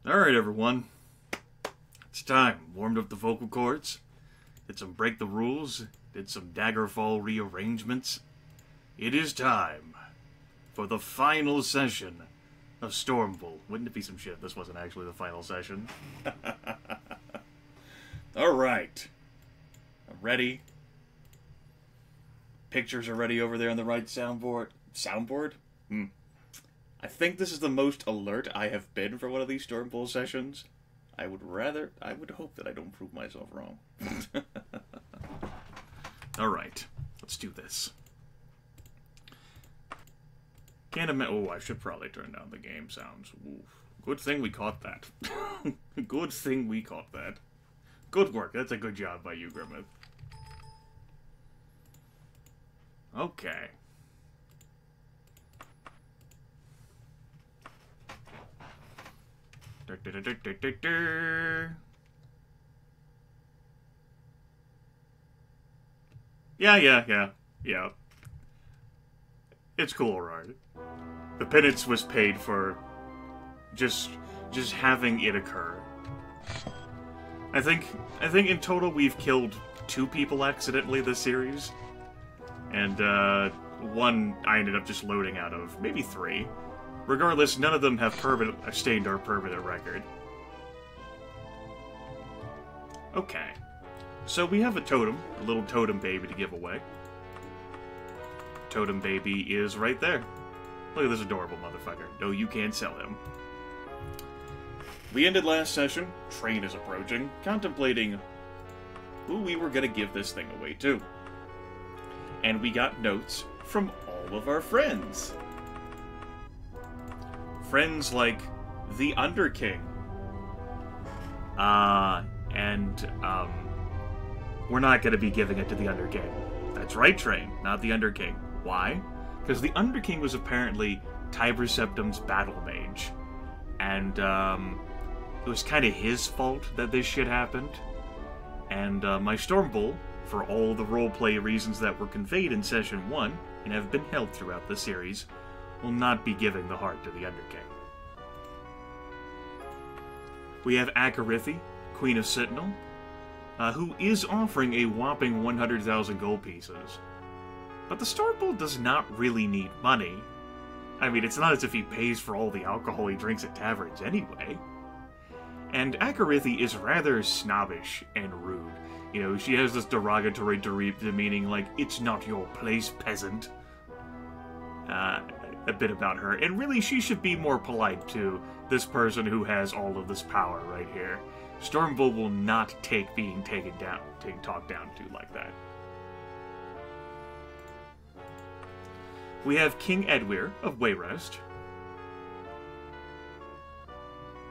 Alright, everyone. It's time. Warmed up the vocal cords. Did some break the rules. Did some Daggerfall rearrangements. It is time for the final session of Stormfall. Wouldn't it be some shit if this wasn't actually the final session? Alright. I'm ready. Pictures are ready over there on the right soundboard. Soundboard? I think this is the most alert I have been for one of these Stormfall sessions. I would hope that I don't prove myself wrong. Alright, let's do this. Can't imagine. Oh, I should probably turn down the game sounds. Oof. Good thing we caught that. Good thing we caught that. Good work. That's a good job by you, Grimith. Okay. Yeah. It's cool, right? The penance was paid for just having it occur. I think in total we've killed 2 people accidentally this series. And one I ended up just loading out of. Maybe 3. Regardless, none of them have stained our permanent record. Okay. So we have a totem, a little totem baby to give away. Totem baby is right there. Look at this adorable motherfucker. No, you can't sell him. We ended last session, train is approaching, contemplating who we were gonna give this thing away to. And we got notes from all of our friends. Friends like the Underking. We're not going to be giving it to the Underking. That's right, Train, not the Underking. Why? Because the Underking was apparently Tiber Septim's battle mage. And, it was kind of his fault that this shit happened. And, my Stormbull, for all the roleplay reasons that were conveyed in Session 1, and have been held throughout the series, will not be giving the heart to the Underking. We have Akarithi, Queen of Sentinel, who is offering a whopping 100,000 gold pieces. But the Stormbull does not really need money. I mean, it's not as if he pays for all the alcohol he drinks at taverns anyway. And Akarithi is rather snobbish and rude. You know, she has this derogatory demeaning like, "It's not your place, peasant." A bit about her. And really, she should be more polite to this person who has all of this power right here. Stormbull will not take being talked down to like that. We have King Edwir of Wayrest,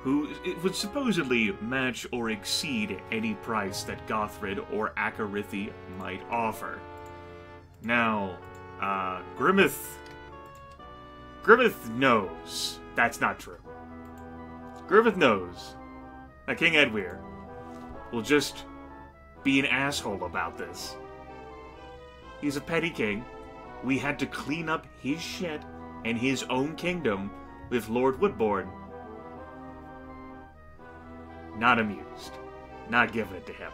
who would supposedly match or exceed any price that Gothrid or Akarithi might offer. Now, Grimith knows that's not true. Grimith knows that King Edwir will just be an asshole about this. He's a petty king. We had to clean up his shit and his own kingdom with Lord Woodbourne. Not amused. Not giving it to him.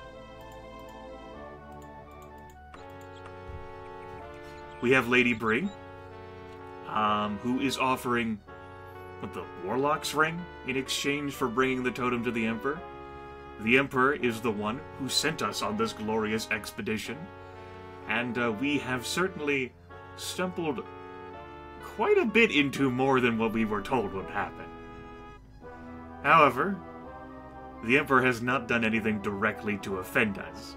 We have Lady Bree, who is offering the Warlock's Ring in exchange for bringing the totem to the Emperor. The Emperor is the one who sent us on this glorious expedition, and we have certainly stumbled quite a bit into more than what we were told would happen. However, the Emperor has not done anything directly to offend us.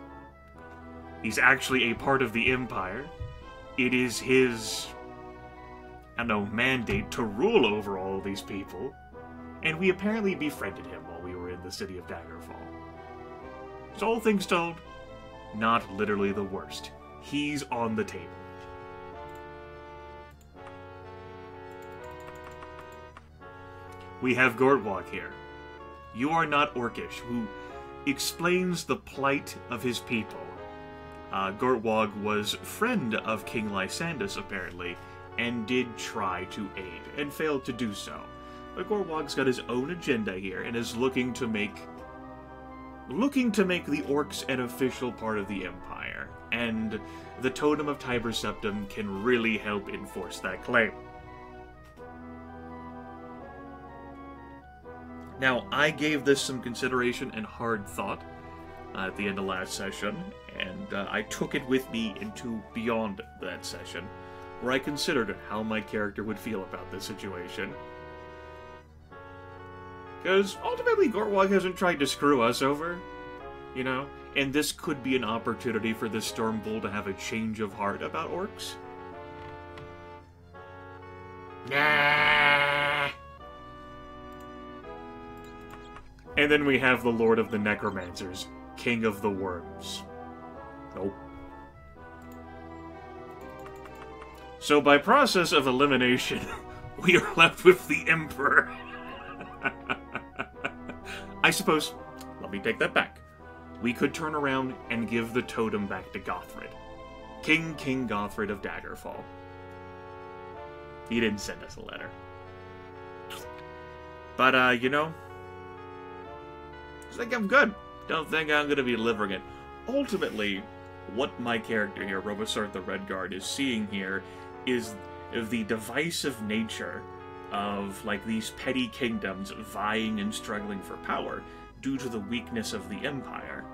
He's actually a part of the Empire. It is his, I don't know, mandate to rule over all of these people, and we apparently befriended him while we were in the city of Daggerfall. So all things told, not literally the worst. He's on the table. We have Gortwalk here. You are not Orcish, who explains the plight of his people. Gortwog was friend of King Lysandus, apparently, and did try to aid, and failed to do so. Gorwog's got his own agenda here and is looking to make the orcs an official part of the Empire, and the Totem of Tiber Septim can really help enforce that claim. Now, I gave this some consideration and hard thought at the end of last session, and I took it with me into beyond that session, where I considered how my character would feel about this situation. Because ultimately, Gorwog hasn't tried to screw us over, you know? And this could be an opportunity for this Stormbull to have a change of heart about orcs. Nah. And then we have the Lord of the Necromancers, King of the Worms. Nope. So by process of elimination, we are left with the Emperor. I suppose, let me take that back. We could turn around and give the totem back to Gothrid. King Gothrid of Daggerfall. He didn't send us a letter. But, you know, I think I'm good. Don't think I'm going to be delivering it. Ultimately, what my character here, Robosart the Red Guard, is seeing here is the divisive nature of, like, these petty kingdoms vying and struggling for power due to the weakness of the Empire.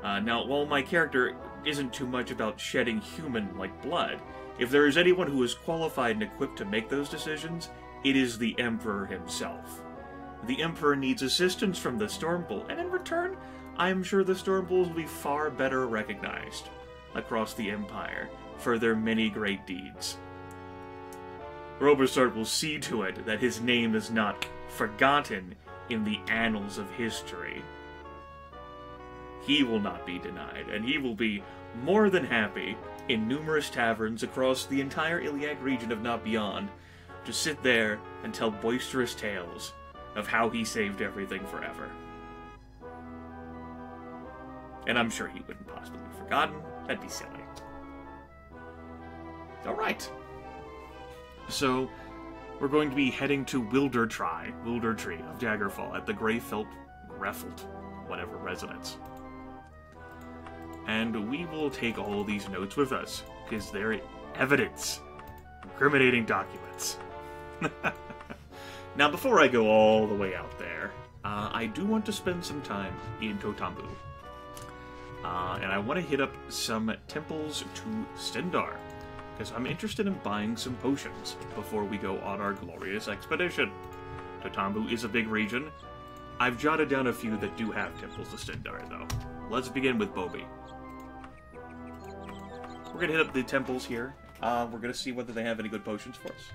Now, while my character isn't too much about shedding human-like blood, if there is anyone who is qualified and equipped to make those decisions, it is the Emperor himself. The Emperor needs assistance from the Stormbull, and in return, I am sure the Stormbulls will be far better recognized across the Empire for their many great deeds. Robosart will see to it that his name is not forgotten in the annals of history. He will not be denied, and he will be more than happy in numerous taverns across the entire Iliac region, if not beyond, to sit there and tell boisterous tales of how he saved everything forever. And I'm sure he wouldn't possibly be forgotten. That'd be silly. Alright. So, we're going to be heading to Wildertree of Daggerfall at the Greyfelt, whatever residence. And we will take all these notes with us, because they're evidence. Incriminating documents. Now, before I go all the way out there, I do want to spend some time in Totambu. And I want to hit up some temples to Stendarr, because I'm interested in buying some potions before we go on our glorious expedition. Totambu is a big region. I've jotted down a few that do have temples to Stendarr, though. Let's begin with Bobi. We're going to hit up the temples here. We're going to see whether they have any good potions for us.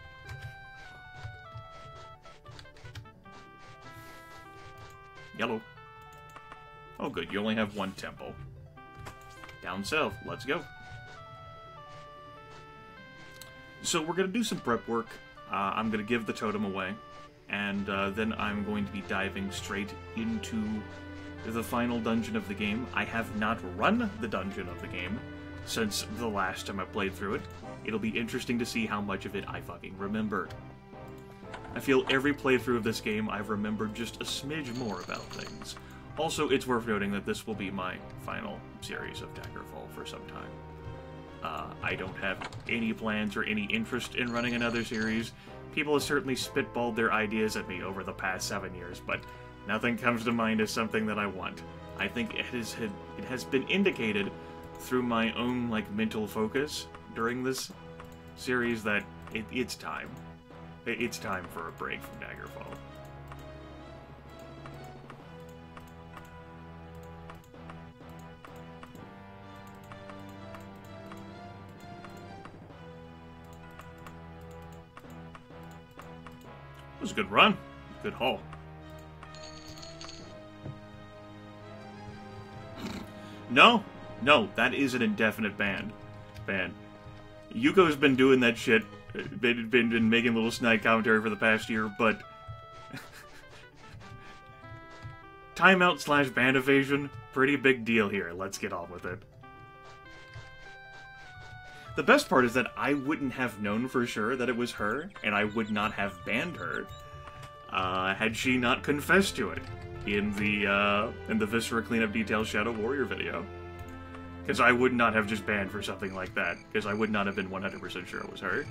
Yellow. Oh good, you only have one temple. Down south, let's go. So we're going to do some prep work. I'm going to give the totem away. And then I'm going to be diving straight into the final dungeon of the game. I have not run the dungeon of the game since the last time I played through it. It'll be interesting to see how much of it I fucking remember. I feel every playthrough of this game I've remembered just a smidge more about things. Also, it's worth noting that this will be my final series of Daggerfall for some time. I don't have any plans or any interest in running another series. People have certainly spitballed their ideas at me over the past 7 years, but nothing comes to mind as something that I want. I think it has been indicated through my own, like, mental focus during this series that it's time. It's time for a break from Daggerfall. It was a good run. Good haul. No, that is an indefinite ban. Yuko's been doing that shit. Been making little snide commentary for the past year, but timeout / band evasion, pretty big deal here. Let's get on with it. The best part is that I wouldn't have known for sure that it was her, and I would not have banned her, had she not confessed to it in the Viscera Cleanup Detail Shadow Warrior video. Because I would not have just banned for something like that, because I would not have been 100% sure it was her.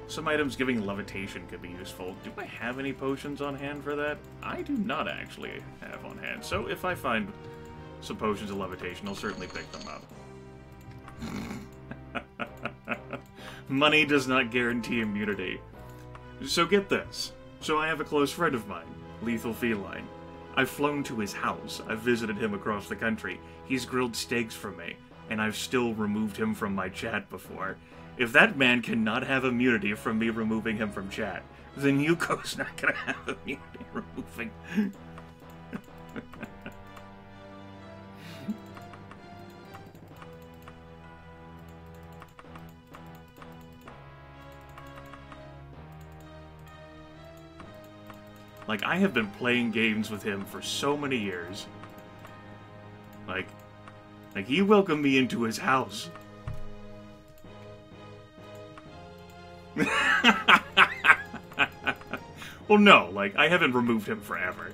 Some items giving levitation could be useful. Do I have any potions on hand for that? I do not actually have on hand, so if I find some potions of levitation, I'll certainly pick them up. Money does not guarantee immunity. So get this. So I have a close friend of mine, Lethal Feline. I've flown to his house, I've visited him across the country, he's grilled steaks for me, and I've still removed him from my chat before. If that man cannot have immunity from me removing him from chat, then Yuko's not gonna have immunity removing. Like, I have been playing games with him for so many years. Like he welcomed me into his house. Well, no, like, I haven't removed him forever.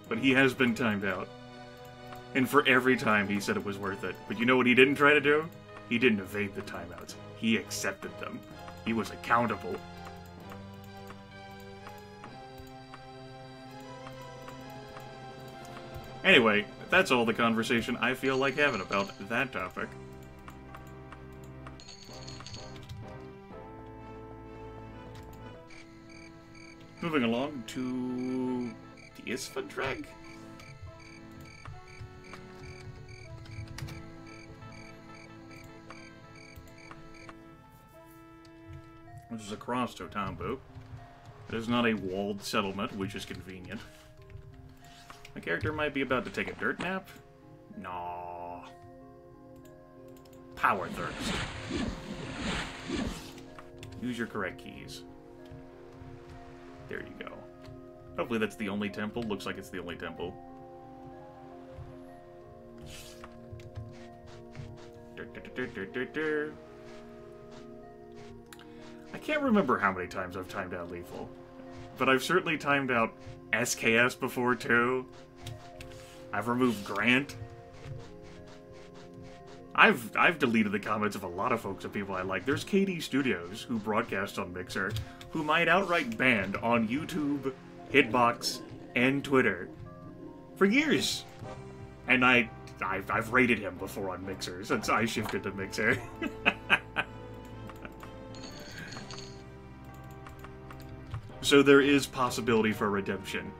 But he has been timed out. And for every time, he said it was worth it. But you know what he didn't try to do? He didn't evade the timeouts. He accepted them. He was accountable. Anyway, that's all the conversation I feel like having about that topic. Moving along to the Isfadrag? Which is across Totambu. It is not a walled settlement, which is convenient. My character might be about to take a dirt nap? No. Power thirst. Use your correct keys. There you go. Hopefully that's the only temple. Looks like it's the only temple. I can't remember how many times I've timed out Lethal. But I've certainly timed out SKS before, too. I've removed Grant. I've deleted the comments of a lot of folks and people I like. There's KD Studios, who broadcast on Mixer, who might outright banned on YouTube, Hitbox, and Twitter for years. And I've rated him before on Mixer since I shifted to Mixer. So there is possibility for redemption.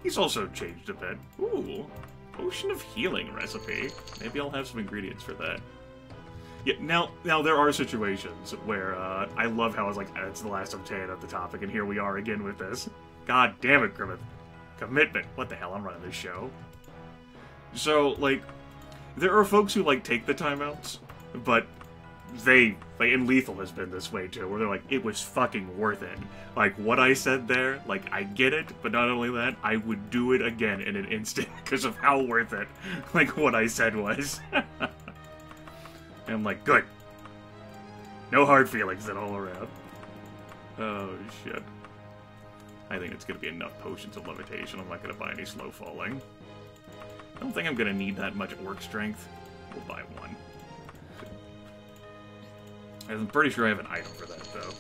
He's also changed a bit. Ooh, potion of healing recipe. Maybe I'll have some ingredients for that. Yeah, now there are situations where I love how I was like, that's the last update of the topic, and here we are again with this. God damn it, Grimith. Commitment. What the hell? I'm running this show. So, like, there are folks who, like, take the timeouts, but and Lethal has been this way too, where they're like, it was fucking worth it. Like, what I said there, like, I get it, but not only that, I would do it again in an instant because of how worth it, like, what I said was. And I'm like, good. No hard feelings then all around. Oh, shit. I think it's gonna be enough potions of levitation. I'm not gonna buy any slow falling. I don't think I'm gonna need that much orc strength. We'll buy one. I'm pretty sure I have an item for that, though.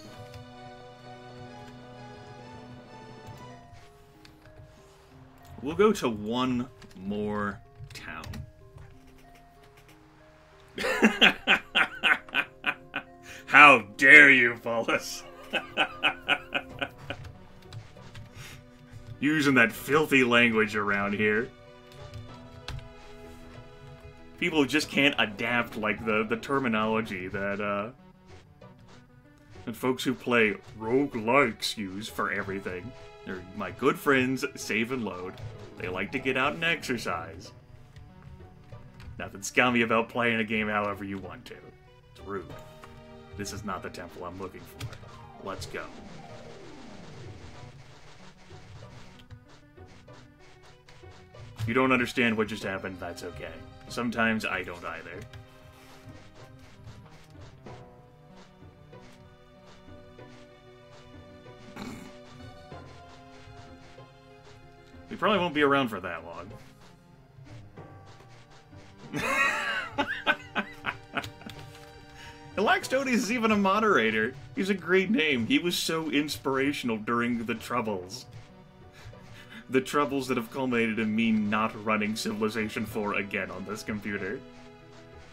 We'll go to one more town. How dare you, Paulus? Using that filthy language around here. People just can't adapt, like, the terminology that, and folks who play roguelikes use for everything. They're my good friends, Save and Load. They like to get out and exercise. Nothing scummy about playing a game however you want to. It's rude. This is not the temple I'm looking for. Let's go. If you don't understand what just happened, that's okay. Sometimes I don't either. We probably won't be around for that long. Laxtotes is even a moderator. He's a great name. He was so inspirational during the Troubles. The Troubles that have culminated in me not running Civilization 4 again on this computer.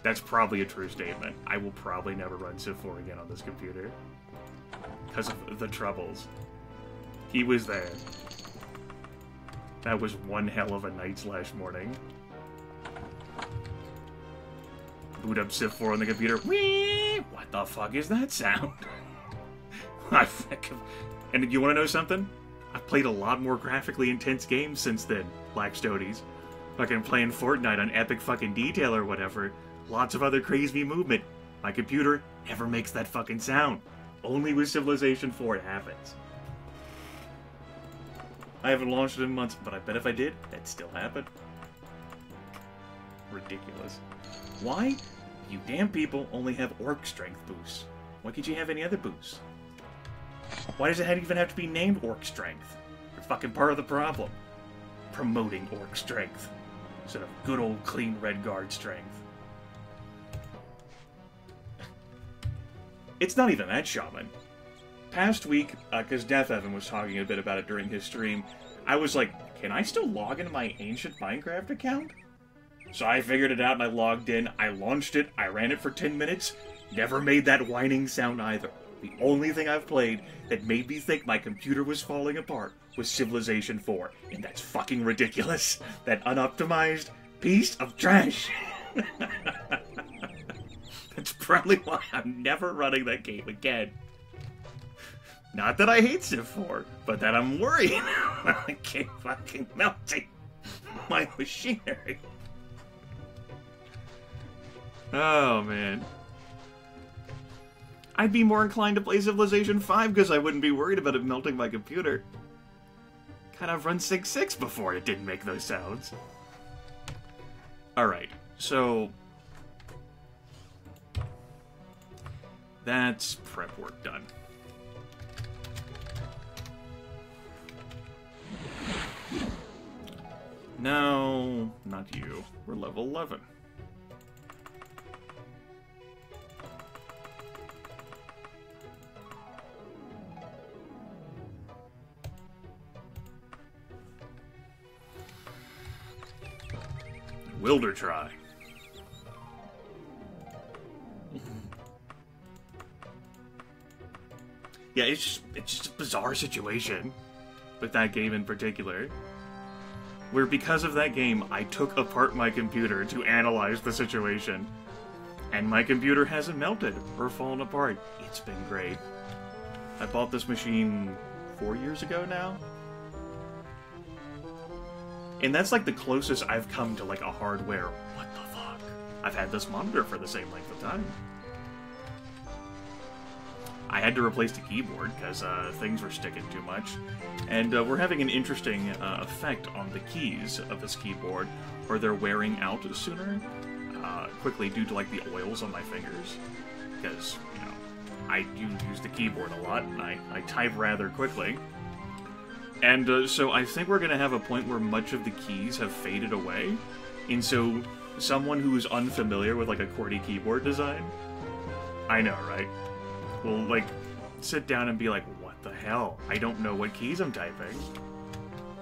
That's probably a true statement. I will probably never run Civ 4 again on this computer. Because of the Troubles. He was there. That was one hell of a night/morning. Boot up Civ 4 on the computer. Whee! What the fuck is that sound? And you want to know something? I've played a lot more graphically intense games since then, Laxtotes. Fucking playing Fortnite on epic fucking detail or whatever. Lots of other crazy movement. My computer never makes that fucking sound. Only with Civilization 4 it happens. I haven't launched it in months, but I bet if I did, that'd still happen. Ridiculous. Why? You damn people only have orc strength boosts. Why can't you have any other boosts? Why does it even have to be named orc strength? You're fucking part of the problem. Promoting orc strength instead of good old clean red guard strength. It's not even that, Shaman. Past week, because Death Evan was talking a bit about it during his stream, I was like, can I still log into my ancient Minecraft account? So I figured it out and I logged in, I launched it, I ran it for 10 minutes, never made that whining sound either. The only thing I've played that made me think my computer was falling apart was Civilization 4, and that's fucking ridiculous. That unoptimized piece of trash. That's probably why I'm never running that game again. Not that I hate Civ 4, but that I'm worried I keep fucking melting my machinery. Oh, man. I'd be more inclined to play Civilization 5 because I wouldn't be worried about it melting my computer. Kind of run 6.6 before it didn't make those sounds. Alright, so... that's prep work done. No, not you. We're level 11. Wilder try. Yeah, it's just a bizarre situation with that game in particular, where because of that game, I took apart my computer to analyze the situation, and my computer hasn't melted or fallen apart. It's been great. I bought this machine 4 years ago now, and that's like the closest I've come to like a hardware, what the fuck? I've had this monitor for the same length of time. I had to replace the keyboard because things were sticking too much, and we're having an interesting effect on the keys of this keyboard, where they're wearing out sooner, quickly due to like the oils on my fingers, because, you know, I do use the keyboard a lot, and I type rather quickly, and so I think we're going to have a point where much of the keys have faded away, and so someone who is unfamiliar with like a QWERTY keyboard design, I know, right? Will, like, sit down and be like, what the hell? I don't know what keys I'm typing.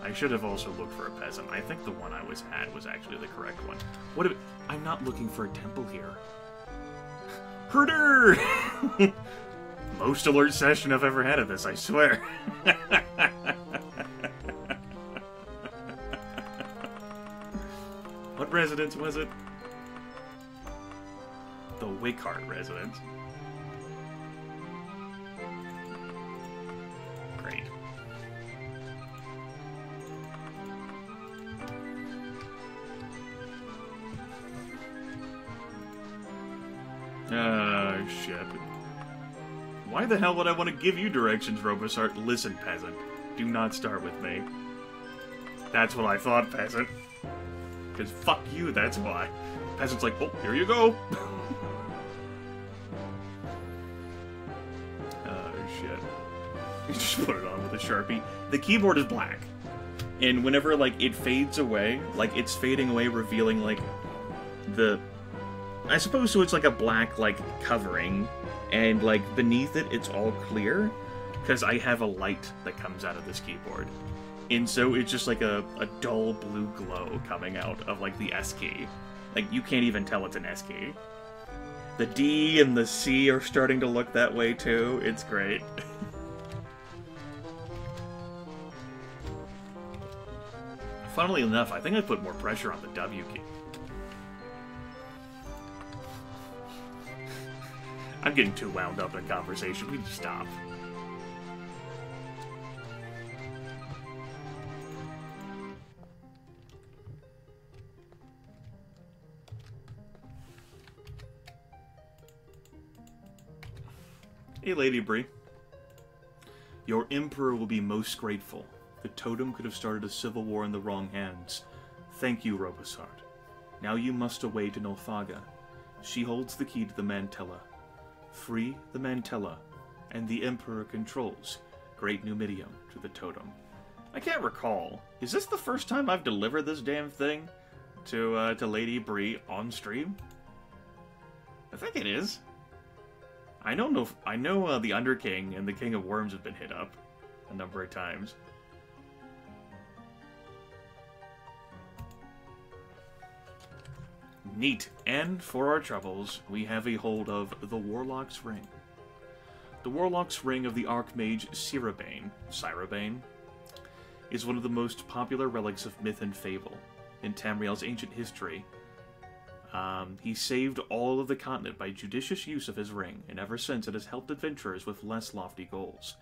I should have also looked for a peasant. I think the one I had was actually the correct one. What if... I'm not looking for a temple here. Herder! Most alert session I've ever had of this, I swear. What residence was it? The Wickhart residence. Great. Shit. Why the hell would I want to give you directions, Robosart? Listen, peasant. Do not start with me. That's what I thought, peasant. Because fuck you, that's why. Peasant's like, oh, here you go. Shit. You just put it on with a Sharpie. The keyboard is black. And whenever, like, it fades away, like, it's fading away, revealing, like, the... I suppose so it's like a black, like, covering, and, like, beneath it, it's all clear, because I have a light that comes out of this keyboard. And so it's just like a dull blue glow coming out of, like, the S key. Like, you can't even tell it's an S key. The D and the C are starting to look that way, too. It's great. Funnily enough, I think I put more pressure on the W key. I'm getting too wound up in conversation. We need to stop. Hey, Lady Bree. Your Emperor will be most grateful. The totem could have started a civil war in the wrong hands. Thank you, Robosart. Now you must away to Nolfaga. She holds the key to the Mantella. Free the Mantella, and the Emperor controls Great Numidium to the totem. I can't recall. Is this the first time I've delivered this damn thing to Lady Bree on stream? I think it is. I know the Underking and the King of Worms have been hit up a number of times. Neat. And for our troubles, we have a hold of the Warlock's Ring. The Warlock's Ring of the Archmage Cyrabane, is one of the most popular relics of myth and fable in Tamriel's ancient history. He saved all of the continent by judicious use of his ring, and ever since it has helped adventurers with less lofty goals.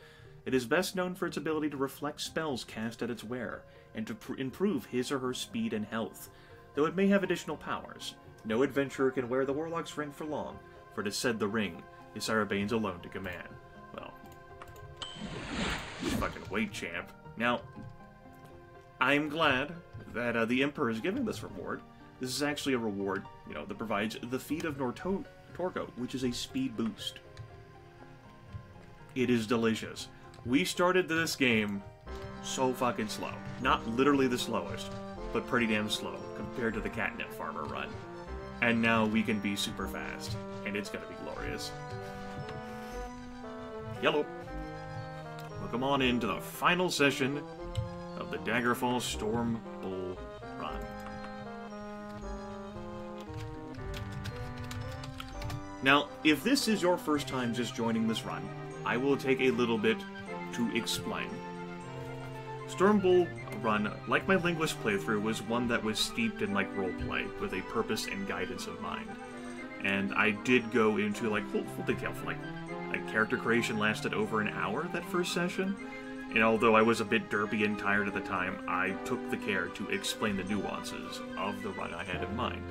It is best known for its ability to reflect spells cast at its wearer, and to improve his or her speed and health. Though it may have additional powers, no adventurer can wear the Warlock's Ring for long, for it is said the ring is Cyrabane's alone to command. Well, just fucking wait, champ. Now, I'm glad that the Emperor is giving this reward. This is actually a reward, you know, that provides the Feet of Torgo, which is a speed boost. It is delicious. We started this game so fucking slow. Not literally the slowest, but pretty damn slow compared to the Catnip Farmer run. And now we can be super fast, and it's gonna be glorious. Yellow. Welcome on into the final session of the Daggerfall Storm Bull run. Now, if this is your first time just joining this run, I will take a little bit to explain. Stormbull run, like my Linguist playthrough, was one that was steeped in, like, roleplay, with a purpose and guidance of mind. And I did go into, like, full detail for, like, character creation lasted over an hour that first session. And although I was a bit derpy and tired at the time, I took the care to explain the nuances of the run I had in mind.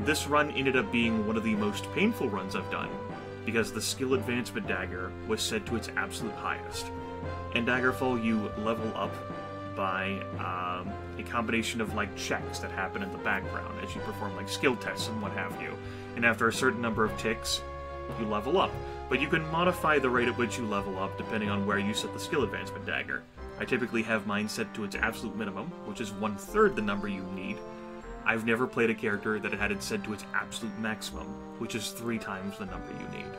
This run ended up being one of the most painful runs I've done, because the skill advancement dagger was set to its absolute highest. In Daggerfall, you level up by a combination of, like, checks that happen in the background as you perform, like, skill tests and what have you. And after a certain number of ticks, you level up. But you can modify the rate at which you level up depending on where you set the skill advancement dagger. I typically have mine set to its absolute minimum, which is 1/3 the number you need. I've never played a character that had it set to its absolute maximum, which is 3 times the number you need.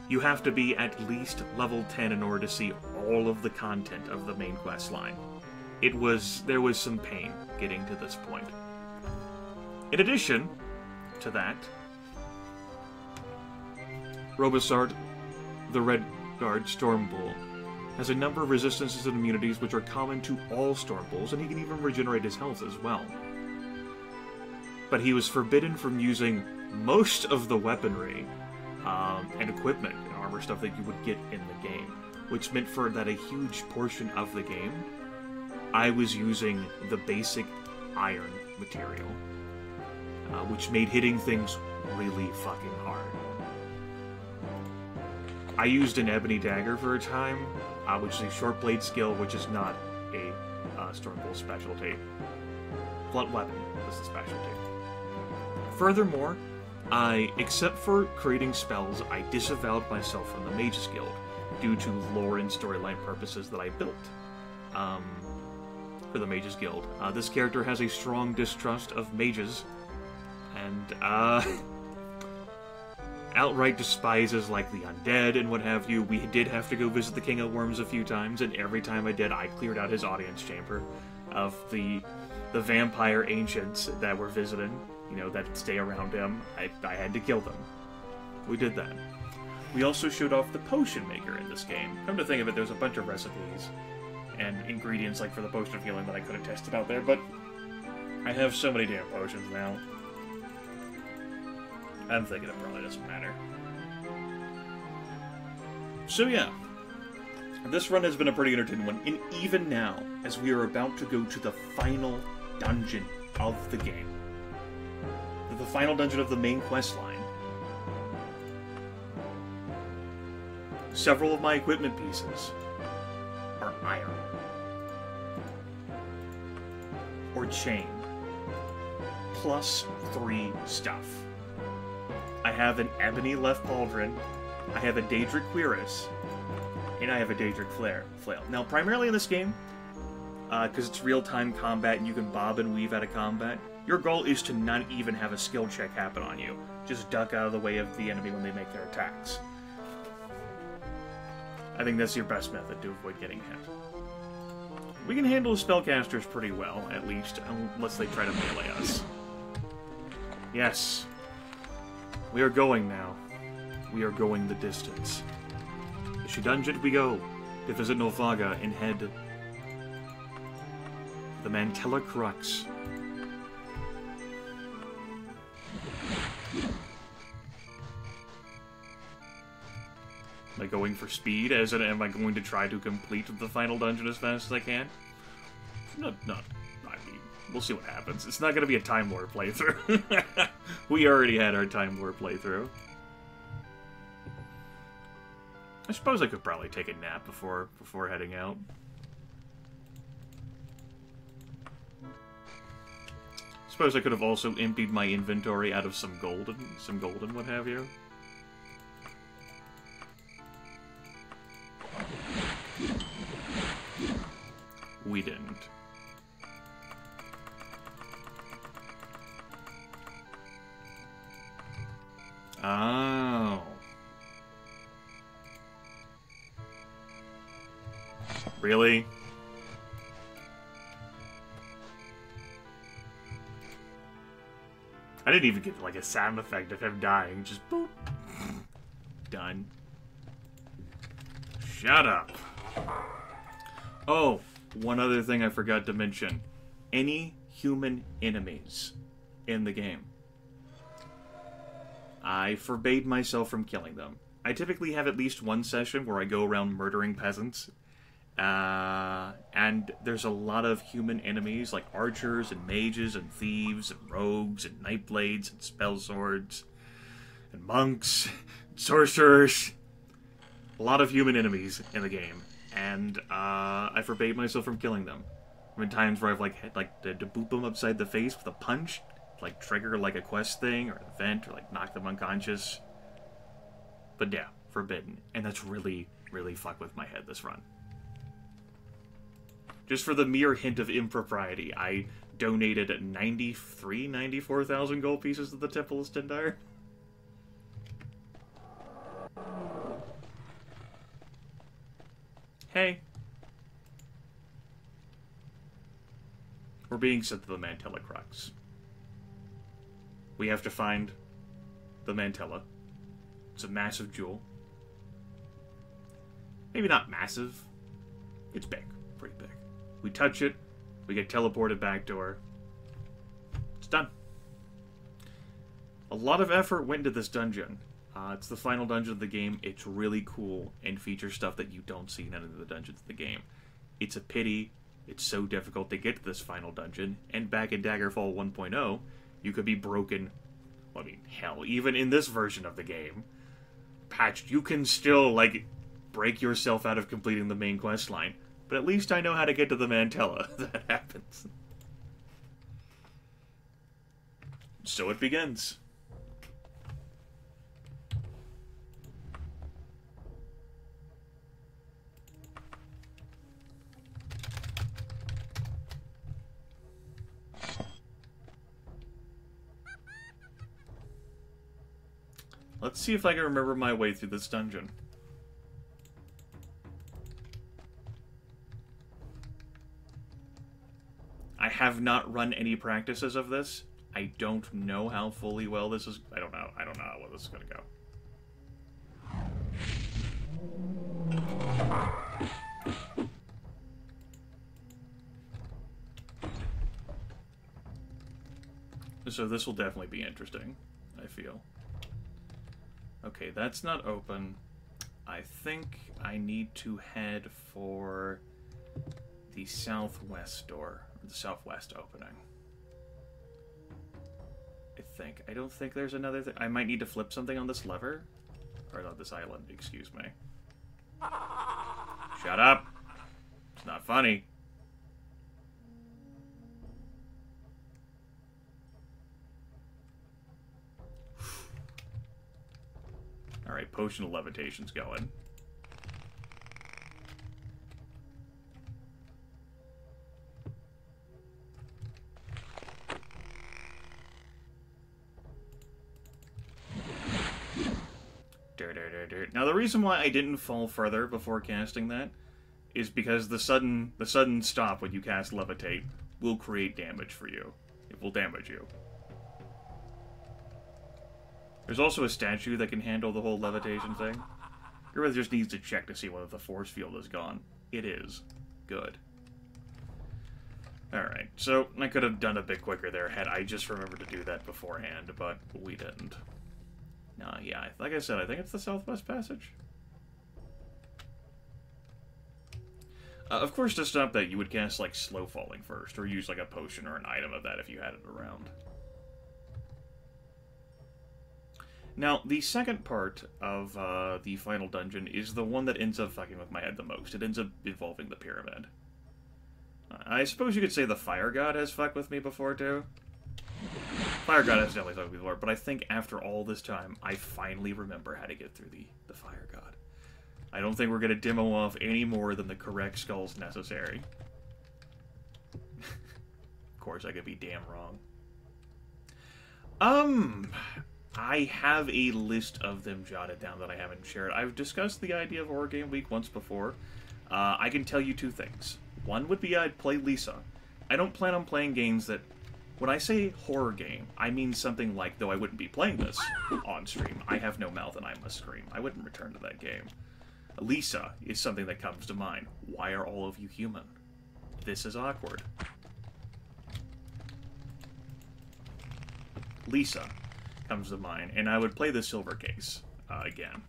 You have to be at least level 10 in order to see all of the content of the main quest line. There was some pain getting to this point. In addition to that, Robosart, the Red Guard Stormbull, has a number of resistances and immunities which are common to all Stormbulls, and he can even regenerate his health as well. But he was forbidden from using most of the weaponry and equipment and armor stuff that you would get in the game, which meant for that a huge portion of the game, I was using the basic iron material, which made hitting things really fucking hard. I used an ebony dagger for a time, which is a short blade skill, which is not a Stormbolt specialty. Blunt weapon is the specialty. Furthermore, except for creating spells, I disavowed myself from the Mages Guild due to lore and storyline purposes that I built for the Mages Guild. This character has a strong distrust of mages, and outright despises, like, the undead and what have you. We did have to go visit the King of Worms a few times, and every time I did, I cleared out his audience chamber of the vampire ancients that were visiting, you know, that stay around him. I had to kill them. We did that. We also showed off the potion maker in this game. Come to think of it, there's a bunch of recipes and ingredients, like, for the potion of healing that I could have tested out there, but I have so many damn potions now. I'm thinking it probably doesn't matter. So yeah, this run has been a pretty entertaining one, and even now, as we are about to go to the final dungeon of the game, the final dungeon of the main quest line, several of my equipment pieces are iron, or chain, plus 3 stuff. I have an ebony left pauldron, I have a Daedric cuirass, and I have a Daedric flail. Now, primarily in this game, because it's real-time combat and you can bob and weave out of combat, your goal is to not even have a skill check happen on you. Just duck out of the way of the enemy when they make their attacks. I think that's your best method to avoid getting hit. We can handle spellcasters pretty well, at least, unless they try to melee us. Yes. We are going now. We are going the distance. To dungeon we go, to visit Nulfaga and head the Mantella Crux. Am I going for speed, as in am I going to try to complete the final dungeon as fast as I can? I mean, we'll see what happens. It's not going to be a Time Lord playthrough. We already had our Time Lord playthrough. I suppose I could probably take a nap before heading out. Suppose I could have also emptied my inventory out of some gold and what have you. We didn't. Oh. Really? I didn't even get, like, a sound effect of him dying. Just boop. Done. Shut up. Oh, one other thing I forgot to mention. Any human enemies in the game, I forbade myself from killing them. I typically have at least one session where I go around murdering peasants. And there's a lot of human enemies, like archers and mages and thieves and rogues and nightblades and spell swords and monks and sorcerers. A lot of human enemies in the game, and I forbade myself from killing them. There have been times where I've like to boop them upside the face with a punch, like trigger like a quest thing or an event, or like knock them unconscious. But yeah, forbidden, and that's really, really fucked with my head this run. Just for the mere hint of impropriety, I donated 94,000 gold pieces to the Temple of Stendarr. Hey. We're being sent to the Mantella Crux. We have to find the Mantella. It's a massive jewel. Maybe not massive. It's big. Pretty big. We touch it, we get teleported back to her. It's done. A lot of effort went into this dungeon. It's the final dungeon of the game. It's really cool and features stuff that you don't see in any of the dungeons of the game. It's a pity it's so difficult to get to this final dungeon, and back in Daggerfall 1.0, you could be broken I mean, hell, even in this version of the game, patched, you can still, like, break yourself out of completing the main quest line. But at least I know how to get to the Mantella. That happens. So it begins. Let's see if I can remember my way through this dungeon. I have not run any practices of this. I don't know how fully well this is... I don't know how well this is going to go. So this will definitely be interesting, I feel. Okay, that's not open. I think I need to head for the southwest door, or the southwest opening. I think. I don't think there's another thing. I might need to flip something on this lever. Or not this island, excuse me. Shut up! It's not funny. Alright, potion of levitation's going. Now the reason why I didn't fall further before casting that is because the sudden stop when you cast levitate will create damage for you. It will damage you. There's also a statue that can handle the whole levitation thing. Grimith just needs to check to see whether the force field is gone. It is. Good. Alright, so I could have done a bit quicker there had I just remembered to do that beforehand, but we didn't. Yeah, like I said, I think it's the Southwest Passage. Of course, to stop that, you would cast, like, Slow Falling first, or use, like, a potion or an item of that if you had it around. Now, the second part of the final dungeon is the one that ends up fucking with my head the most. It ends up involving the pyramid. I suppose you could say the Fire God has fucked with me before, too. Fire God has definitely fucked with me before, but I think after all this time, I finally remember how to get through the Fire God. I don't think we're going to demo off any more than the correct skulls necessary. Of course, I could be damn wrong. I have a list of them jotted down that I haven't shared. I've discussed the idea of Horror Game Week once before. I can tell you two things. One would be I'd play Lisa. I don't plan on playing games that... When I say horror game, I mean something like, though I wouldn't be playing this on stream, I have no mouth and I must scream. I wouldn't return to that game. Lisa is something that comes to mind. Why are all of you human? This is awkward. Lisa comes to mind, and I would play the Silver Case again.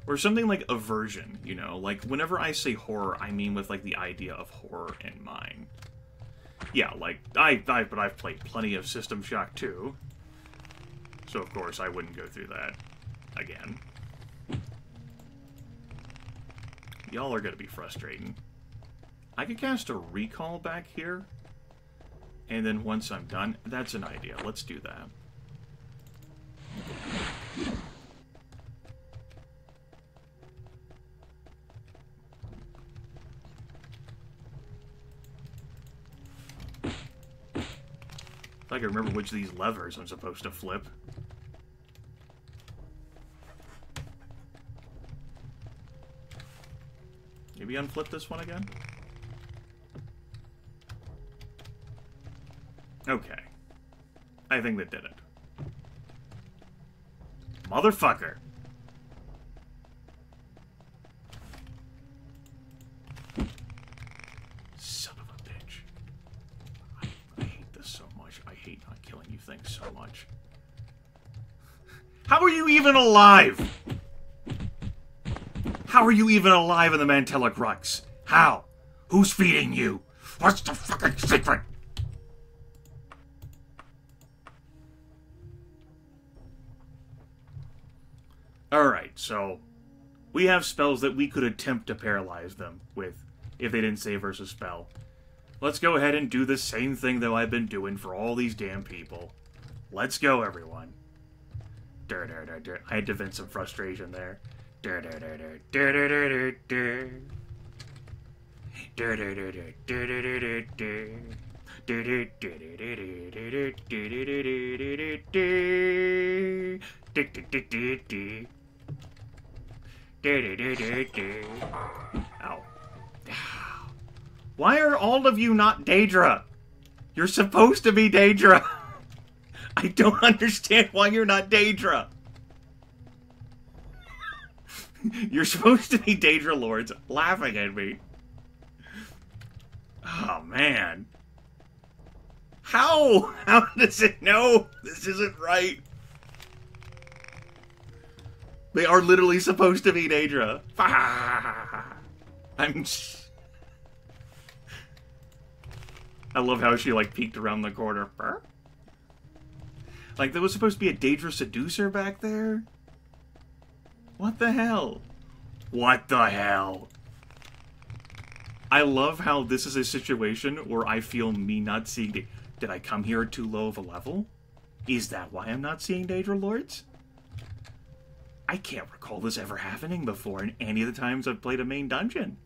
Or something like aversion, you know? Like, whenever I say horror, I mean with, like, the idea of horror in mind. Yeah, like, but I've played plenty of System Shock 2. So, of course, I wouldn't go through that again. Y'all are gonna be frustrating. I could cast a recall back here. And then once I'm done, that's an idea. Let's do that. If I can remember which of these levers I'm supposed to flip. Maybe unflip this one again? Okay. I think that did it. Motherfucker! Son of a bitch. I hate this so much. I hate not killing you things so much. How are you even alive? How are you even alive in the Mantella Crux? How? Who's feeding you? What's the fucking secret? Alright, so we have spells that we could attempt to paralyze them with if they didn't save versus spell. Let's go ahead and do the same thing that I've been doing for all these damn people. Let's go, everyone. I had to vent some frustration there. Ow. Why are all of you not Daedra? You're supposed to be Daedra. I don't understand why you're not Daedra. You're supposed to be Daedra Lords laughing at me. Oh, man. How? How does it know this isn't right? They are literally supposed to be Daedra. I love how she, like, peeked around the corner. Like, there was supposed to be a Daedra Seducer back there? What the hell? What the hell? I love how this is a situation where I feel me not seeing... Did I come here at too low of a level? Is that why I'm not seeing Daedra Lords? I can't recall this ever happening before in any of the times I've played a main dungeon.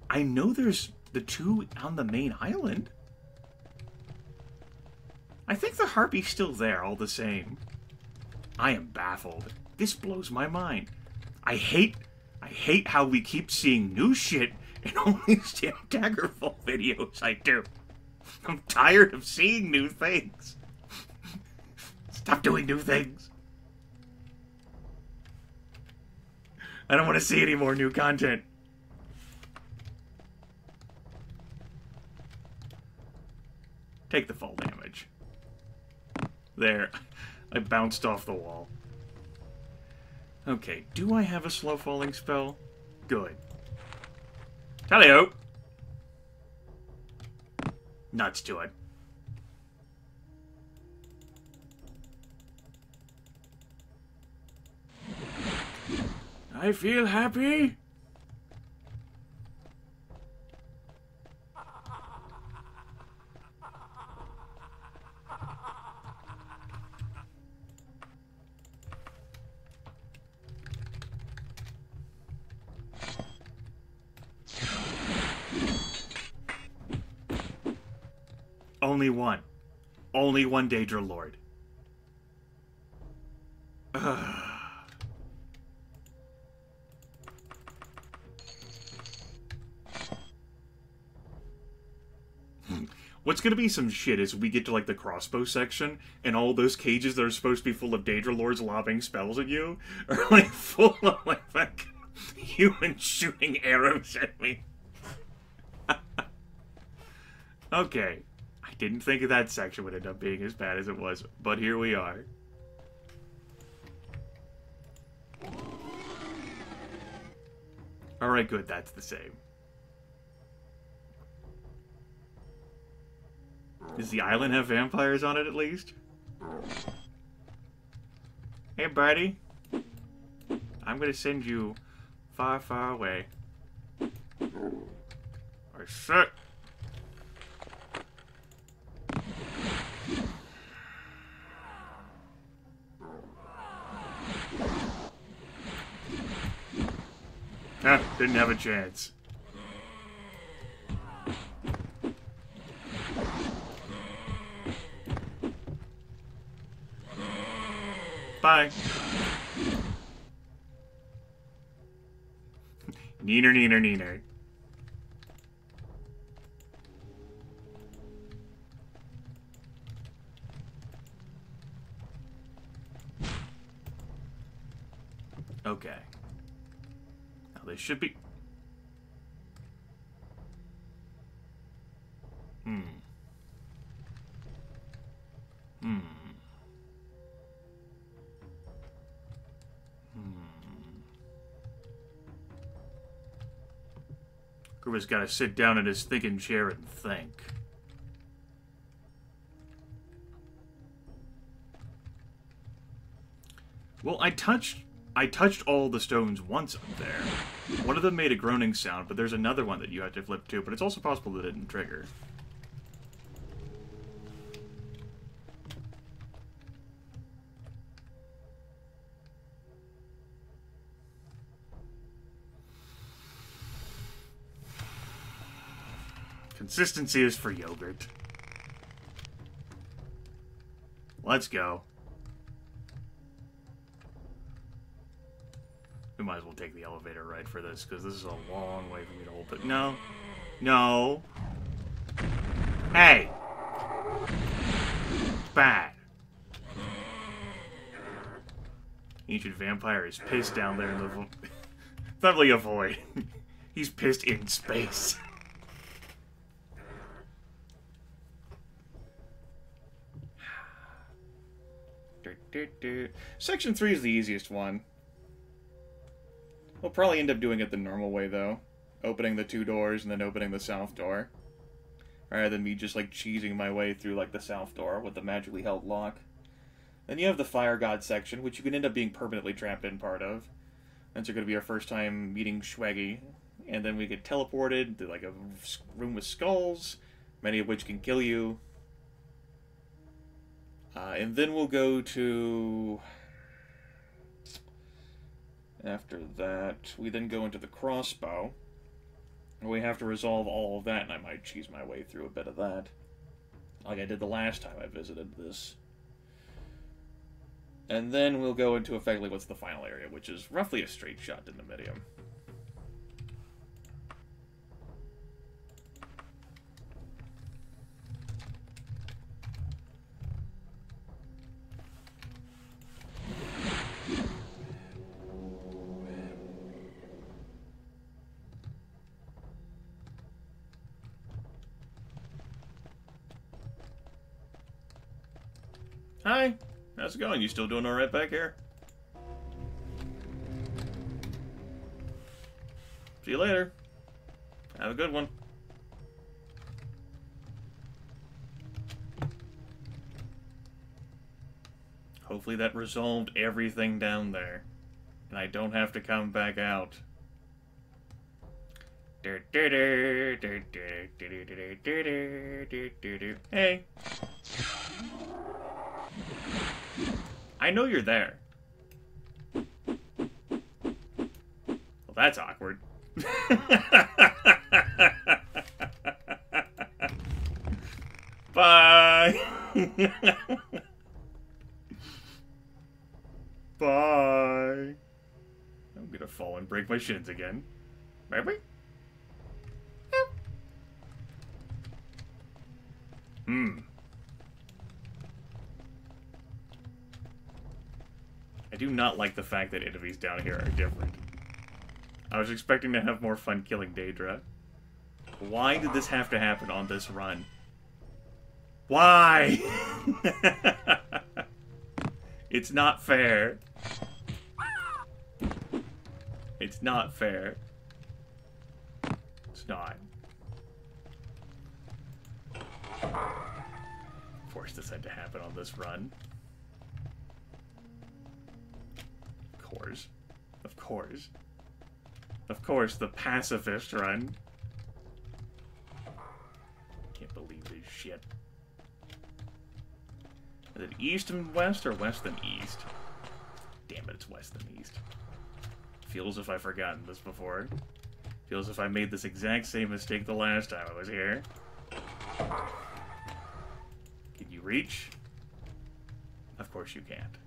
I know there's the two on the main island. I think the Harpy's still there all the same. I am baffled. This blows my mind. I hate how we keep seeing new shit in all these damn Daggerfall videos I do. I'm tired of seeing new things. Stop doing new things. I don't want to see any more new content. Take the fall damage. There. I bounced off the wall. Okay, do I have a slow falling spell? Good. Tally-ho! Nuts to it. I feel happy. Only one. Only one Daedra Lord. What's gonna be some shit is we get to, like, the crossbow section, and all those cages that are supposed to be full of Daedra Lords lobbing spells at you are, like, full of, like, fucking humans shooting arrows at me. Okay. I didn't think that section would end up being as bad as it was, but here we are. Alright, good, that's the same. Does the island have vampires on it, at least? Hey, buddy. I'm gonna send you far, far away. I shit. Ah, didn't have a chance. Bye. Neener, neener, neener. Okay. Now they should be... Grimith's gotta sit down in his thinking chair and think. Well, I touched all the stones once up there. One of them made a groaning sound, but there's another one that you have to flip to, but it's also possible that it didn't trigger. Consistency is for yogurt. Let's go. We might as well take the elevator ride for this, because this is a long way for me to hold. But no. No. Hey! Bad. Ancient vampire is pissed down there in the void. It's not really a void. He's pissed in space. Section 3 is the easiest one. We'll probably end up doing it the normal way, though. Opening the 2 doors and then opening the south door. Rather than me just, like, cheesing my way through, like, the south door with the magically held lock. Then you have the Fire God section, which you can end up being permanently trapped in part of. That's going to be our first time meeting Schwaggy. And then we get teleported to, like, a room with skulls, many of which can kill you. And then we'll go to... After that, we then go into the crossbow. We have to resolve all of that, and I might cheese my way through a bit of that. Like I did the last time I visited this. And then we'll go into effectively what's the final area, which is roughly a straight shot to Nemedium. Hi, how's it going? You still doing alright back here? See you later. Have a good one. Hopefully that resolved everything down there. And I don't have to come back out. Hey. I know you're there. Well, that's awkward. Bye. Bye. I'm gonna fall and break my shins again. Maybe? I do not like the fact that enemies down here are different. I was expecting to have more fun killing Daedra. Why did this have to happen on this run? Why? It's not fair. It's not fair. It's not. Of course this had to happen on this run. Of course. Of course. Of course, the pacifist run. Can't believe this shit. Is it east and west or west and east? Damn it, it's west and east. Feels as if I've forgotten this before. Feels as if I made this exact same mistake the last time I was here. Can you reach? Of course you can't.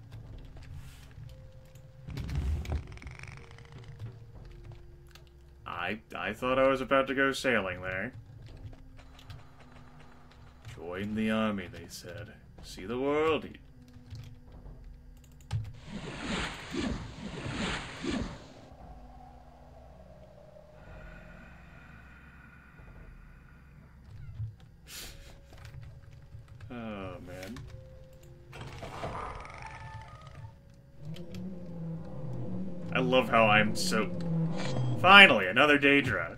I thought I was about to go sailing there. Join the army, they said. See the world. Oh, man. I love how I'm so... Finally, another Daedra.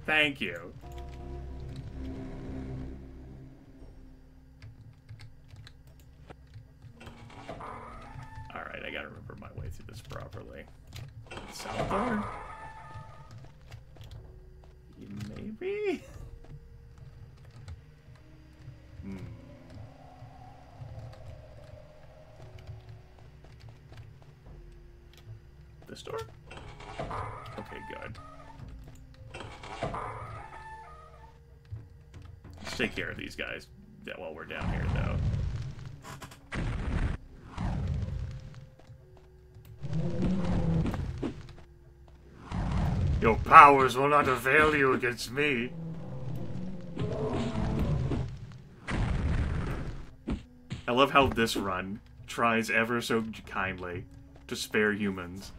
Thank you. Alright, I gotta remember my way through this properly. South door? Maybe? This door? Okay, good. Let's take care of these guys while we're down here, though. Your powers will not avail you against me. I love how this run tries ever so kindly to spare humans.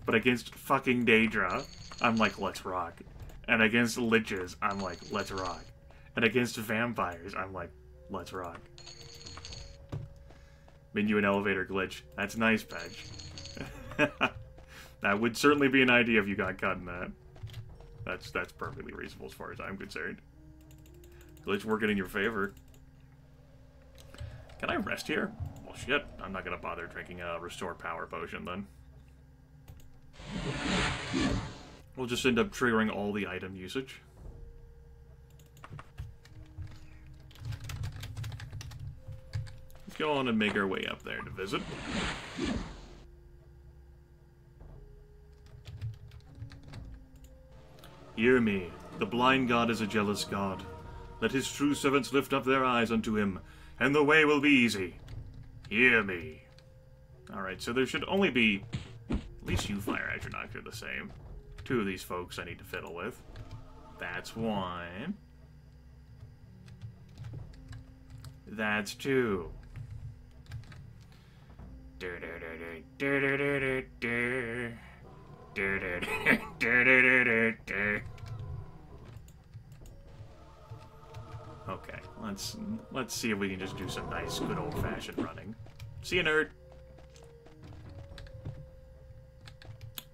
But against fucking Daedra, I'm like, let's rock. And against liches, I'm like, let's rock. And against vampires, I'm like, let's rock. Menu and elevator glitch. That's nice, Pedge. That would certainly be an idea if you got cut in that. That's perfectly reasonable as far as I'm concerned. Glitch working in your favor. Can I rest here? Well, shit. I'm not gonna bother drinking a restore power potion then. We'll just end up triggering all the item usage. Let's go on and make our way up there to visit. Hear me, the blind god is a jealous god. Let his true servants lift up their eyes unto him, and the way will be easy. Hear me. Alright, so there should only be... At least you, Fire Atronach, are the same. Two of these folks I need to fiddle with. That's one. That's two. Okay, let's see if we can just do some nice, good old-fashioned running. See you, nerd.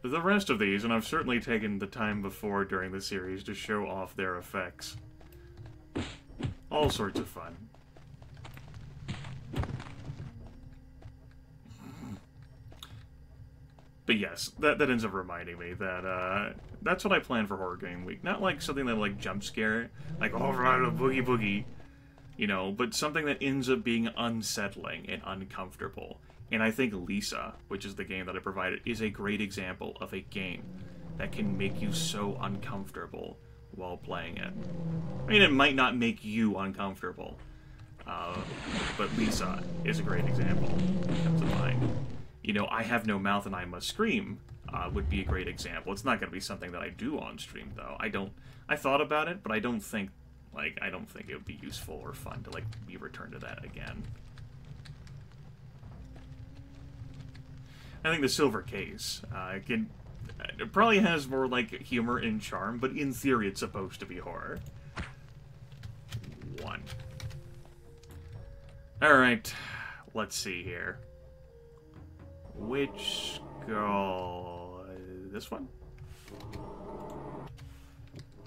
The rest of these, and I've certainly taken the time before during the series to show off their effects. All sorts of fun. But yes, that ends up reminding me that that's what I plan for Horror Game Week. Not like something that like jump scare, like oh right, a boogie boogie, you know, but something that ends up being unsettling and uncomfortable. And I think Lisa, which is the game that I provided, is a great example of a game that can make you so uncomfortable while playing it. I mean, it might not make you uncomfortable, but Lisa is a great example that comes to mind. You know, I Have No Mouth and I Must Scream would be a great example. It's not going to be something that I do on stream, though. I thought about it, but I don't think it would be useful or fun to, like, be returned to that again. I think the Silver Case, it probably has more, like, humor and charm, but in theory it's supposed to be horror. One. Alright, let's see here. Which girl... this one?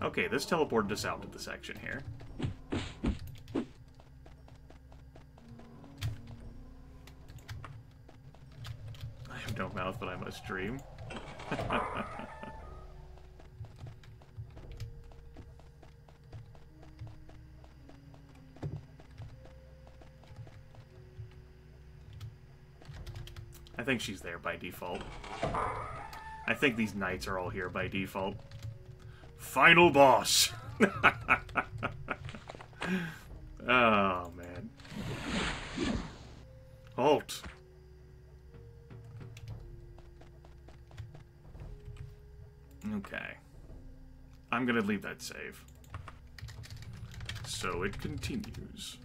Okay, this teleported us out to the section here. I have no mouth, but I must dream. I think she's there by default. I think these knights are all here by default. Final boss! Oh, man. Halt! Okay. I'm gonna leave that save. So it continues.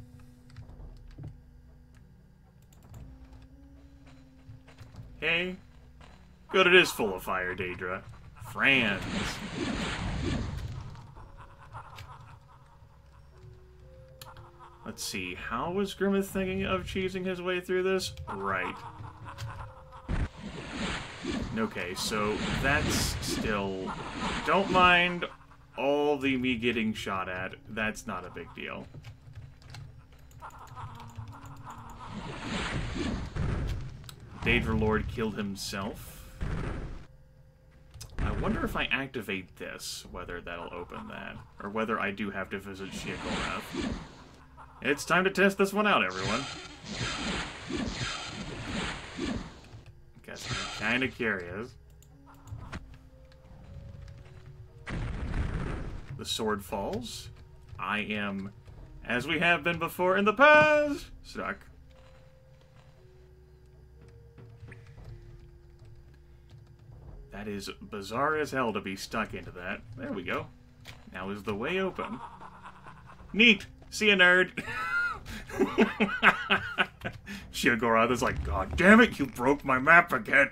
Hey. Good, it is full of fire, Daedra. Friends. Let's see, how was Grimith thinking of cheesing his way through this? Right. Okay, so that's still... Don't mind all all the me getting shot at, that's not a big deal. Daedra Lord killed himself. I wonder if I activate this, whether that'll open that. Or whether I do have to visit Sheogorath. It's time to test this one out, everyone. Guess I'm kind of curious. The sword falls. I am, as we have been before in the past, stuck. That is bizarre as hell to be stuck into that. There we go. Now is the way open. Neat! See ya, nerd! Sheogorath is like, God damn it, you broke my map again!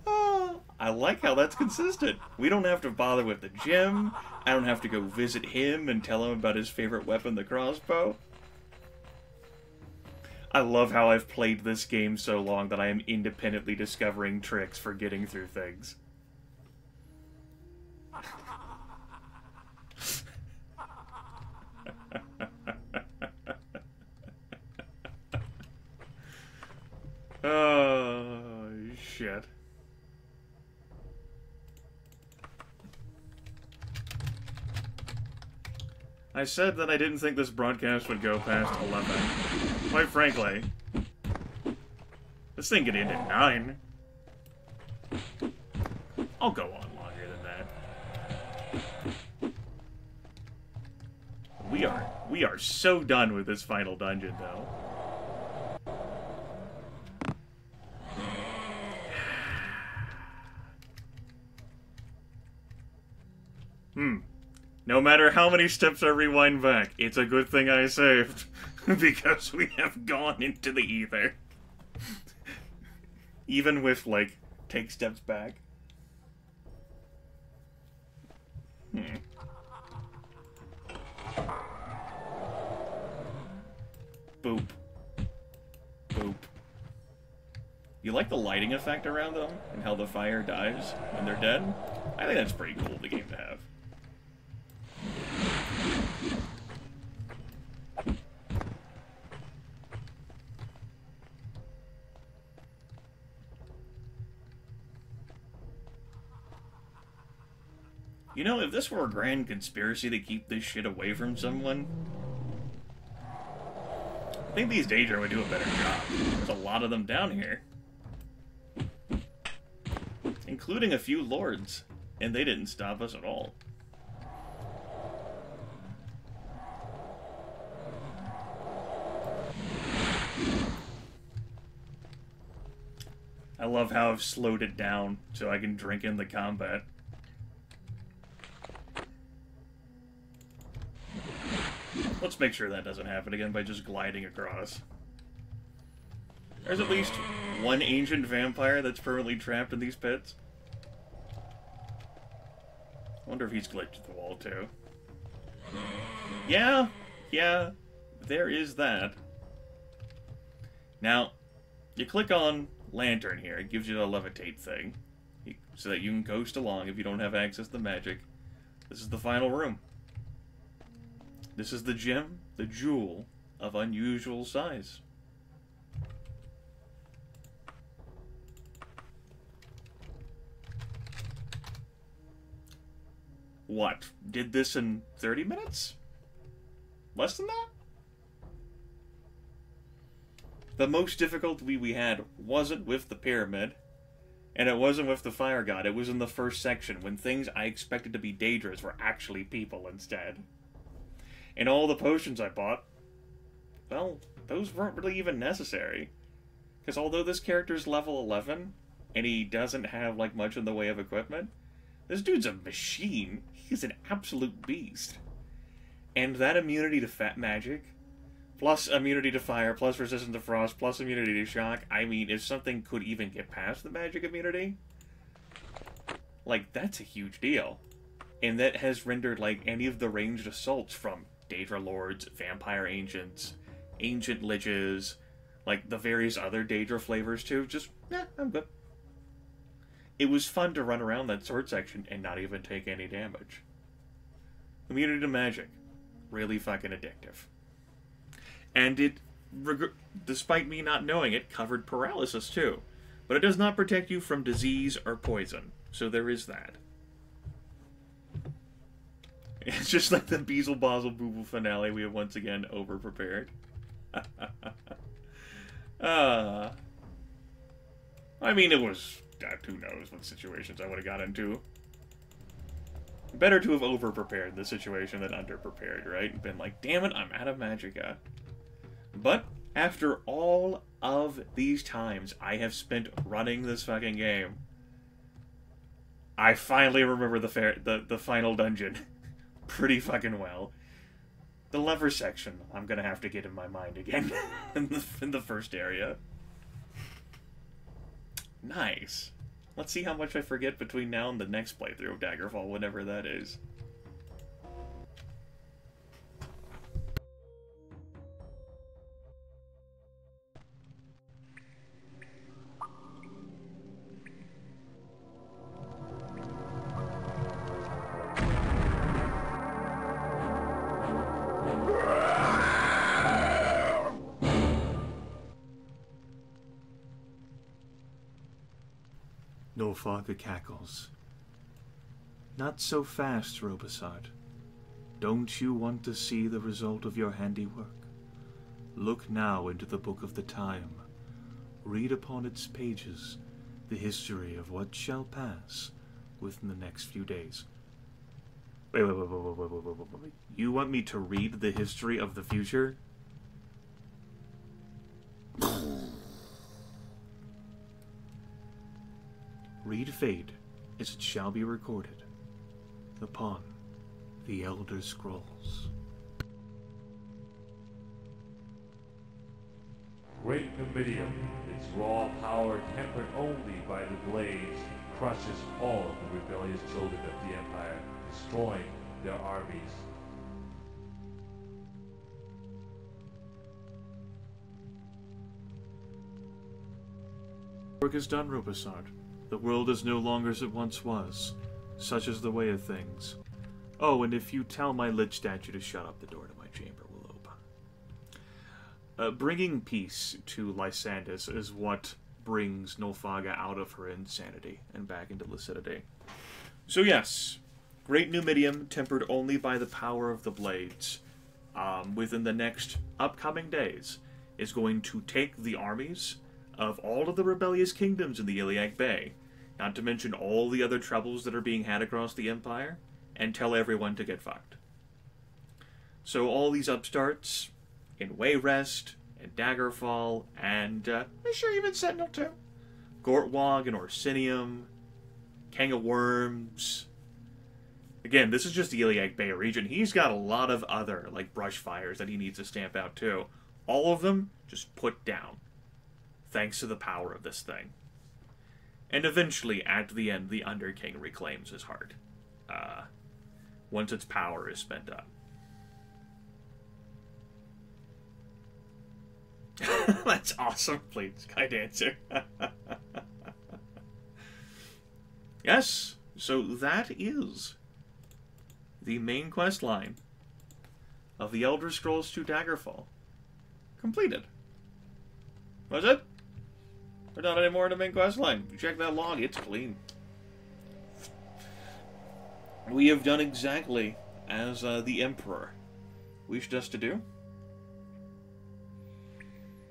Oh, I like how that's consistent. We don't have to bother with the gym. I don't have to go visit him and tell him about his favorite weapon, the crossbow. I love how I've played this game so long that I am independently discovering tricks for getting through things. Oh, shit. I said that I didn't think this broadcast would go past 11. Quite frankly, this thing could end at 9. I'll go on longer than that. We are so done with this final dungeon, though. No matter how many steps I rewind back, it's a good thing I saved. Because we have gone into the ether. Even with, like, take steps back. Boop. Boop. You like the lighting effect around them? And how the fire dies when they're dead? I think that's pretty cool of the game to have. You know, if this were a grand conspiracy to keep this shit away from someone, I think these Daedra would do a better job. There's a lot of them down here. Including a few lords. And they didn't stop us at all. I love how I've slowed it down so I can drink in the combat. Let's make sure that doesn't happen again by just gliding across. There's at least one ancient vampire that's permanently trapped in these pits. I wonder if he's glitched the wall too. Yeah, there is that. Now, you click on Lantern here, it gives you the levitate thing. So that you can coast along if you don't have access to magic. This is the final room. This is the gem, the jewel, of unusual size. What? Did this in 30 minutes? Less than that? The most difficulty we had wasn't with the pyramid, and it wasn't with the fire god. It was in the first section, when things I expected to be Daedras were actually people instead. And all the potions I bought, well, those weren't really even necessary. Because although this character's level 11, and he doesn't have, like, much in the way of equipment, this dude's a machine. He's an absolute beast. And that immunity to fat magic, plus immunity to fire, plus resistance to frost, plus immunity to shock, I mean, if something could even get past the magic immunity, like, that's a huge deal. And that has rendered, like, any of the ranged assaults from Daedra Lords, Vampire Ancients, Ancient Liches, like, the various other Daedra flavors too, just, I'm good. it was fun to run around that sword section and not even take any damage. Immunity to magic. Really fucking addictive. And it, despite me not knowing it, covered paralysis too. But it does not protect you from disease or poison. So there is that. It's just like the Beelzebub Booble finale, we have once again over-prepared. I mean, it was... who knows what situations I would have got into. Better to have over-prepared the situation than under-prepared, right? And been like, damn it, I'm out of magicka. But, after all of these times I have spent running this fucking game, I finally remember the final dungeon pretty fucking well. The lever section, I'm gonna have to get in my mind again in the first area. Nice. Let's see how much I forget between now and the next playthrough of Daggerfall, whenever that is. Nulfaga cackles. Not so fast, Robosad. Don't you want to see the result of your handiwork? Look now into the Book of the Time. Read upon its pages the history of what shall pass within the next few days. Wait. You want me to read the history of the future? Read fate as it shall be recorded upon the Elder Scrolls. Great Numidium, its raw power tempered only by the blades, crushes all of the rebellious children of the Empire, destroying their armies. Work is done, Robosad. The world is no longer as it once was. Such is the way of things. Oh, and if you tell my lich statue to shut up, the door to my chamber will open. Bringing peace to Lysandus is what brings Nulfaga out of her insanity and back into lucidity. So yes, Great Numidium, tempered only by the power of the blades, within the next upcoming days, is going to take the armies of all of the rebellious kingdoms in the Iliac Bay, not to mention all the other troubles that are being had across the Empire, and tell everyone to get fucked. So all these upstarts, in Wayrest, and Daggerfall, and, sure, even Sentinel too, Gortwog and Orsinium, King of Worms. Again, this is just the Iliac Bay region. He's got a lot of other, like, brush fires that he needs to stamp out too. All of them just put down, thanks to the power of this thing. And eventually, at the end, the Underking reclaims his heart. Once its power is spent up. That's awesome, please, Skydancer. Yes, so that is the main quest line of the Elder Scrolls II Daggerfall. Completed. Was it? There's not any more in the main quest line. You check that log, it's clean. We have done exactly as the Emperor wished us to do.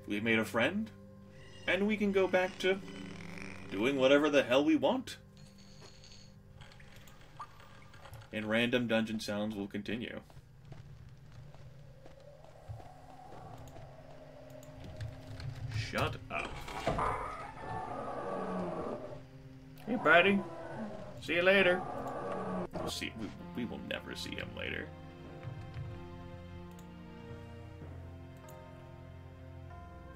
We made a friend, and we can go back to doing whatever the hell we want. And random dungeon sounds will continue. Shut up. Hey, buddy. See you later. We will never see him later.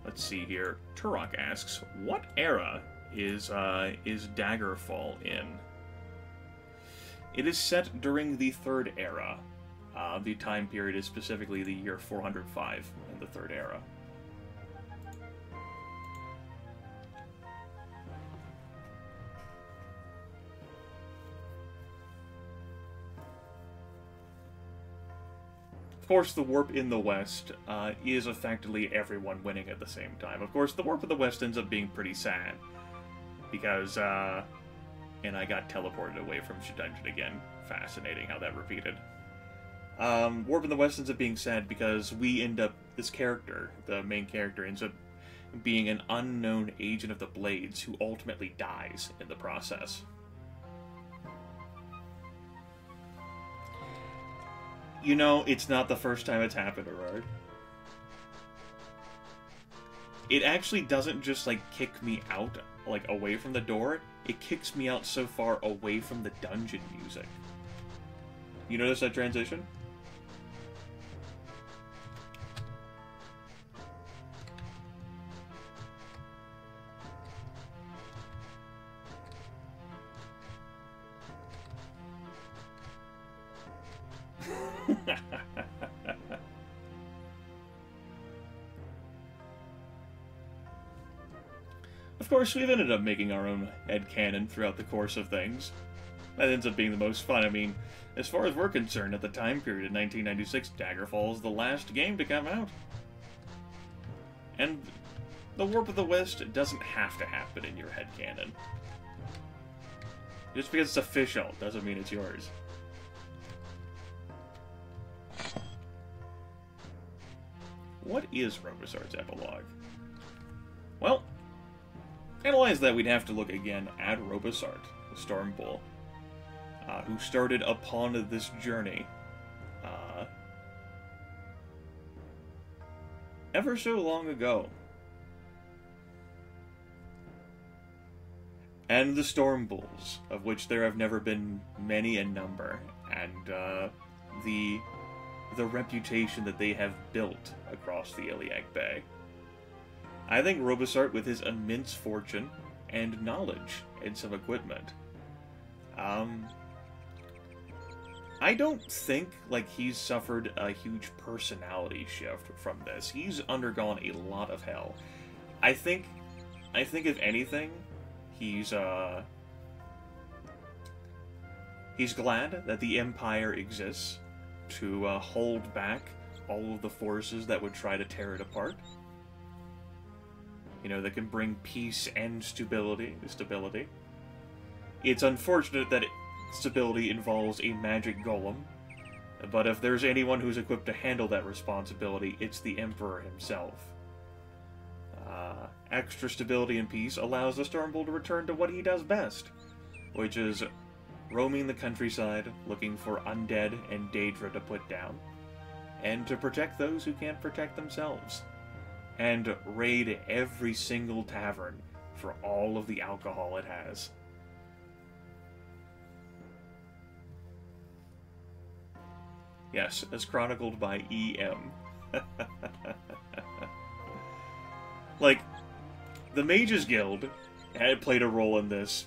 Let's see here. Turok asks, what era is Daggerfall in? It is set during the Third Era. The time period is specifically the year 405 in the Third Era. course, the warp in the West is effectively everyone winning at the same time. Of course, the warp in the West ends up being pretty sad. Because, and I got teleported away from Dungeon again. Fascinating how that repeated. Warp in the West ends up being sad because we end up, this character, the main character, ends up being an unknown agent of the Blades who ultimately dies in the process. You know, it's not the first time it's happened, Aurora. It actually doesn't just, like, kick me out, like, away from the door. It kicks me out so far away from the dungeon music. You notice that transition? Of course, we've ended up making our own headcanon throughout the course of things. That ends up being the most fun. I mean, as far as we're concerned, at the time period in 1996, Daggerfall is the last game to come out. And the Warp of the West doesn't have to happen in your headcanon. Just because it's official doesn't mean it's yours. What is Robosart's epilogue? Well, to analyze that, we'd have to look again at Robosart, the Stormbull, who started upon this journey ever so long ago. And the Stormbulls, of which there have never been many in number, and the reputation that they have built across the Iliac Bay. I think Robosart, with his immense fortune and knowledge and some equipment, I don't think, like, he's suffered a huge personality shift from this. He's undergone a lot of hell. I think if anything, he's glad that the Empire exists to hold back all of the forces that would try to tear it apart. You know, that can bring peace and stability. It's unfortunate that stability involves a magic golem, but if there's anyone who's equipped to handle that responsibility, it's the Emperor himself. Extra stability and peace allows the Stormbull to return to what he does best, which is roaming the countryside, looking for undead and Daedra to put down, and to protect those who can't protect themselves, and raid every single tavern for all of the alcohol it has. Yes, as chronicled by E.M. Like, the Mages Guild had played a role in this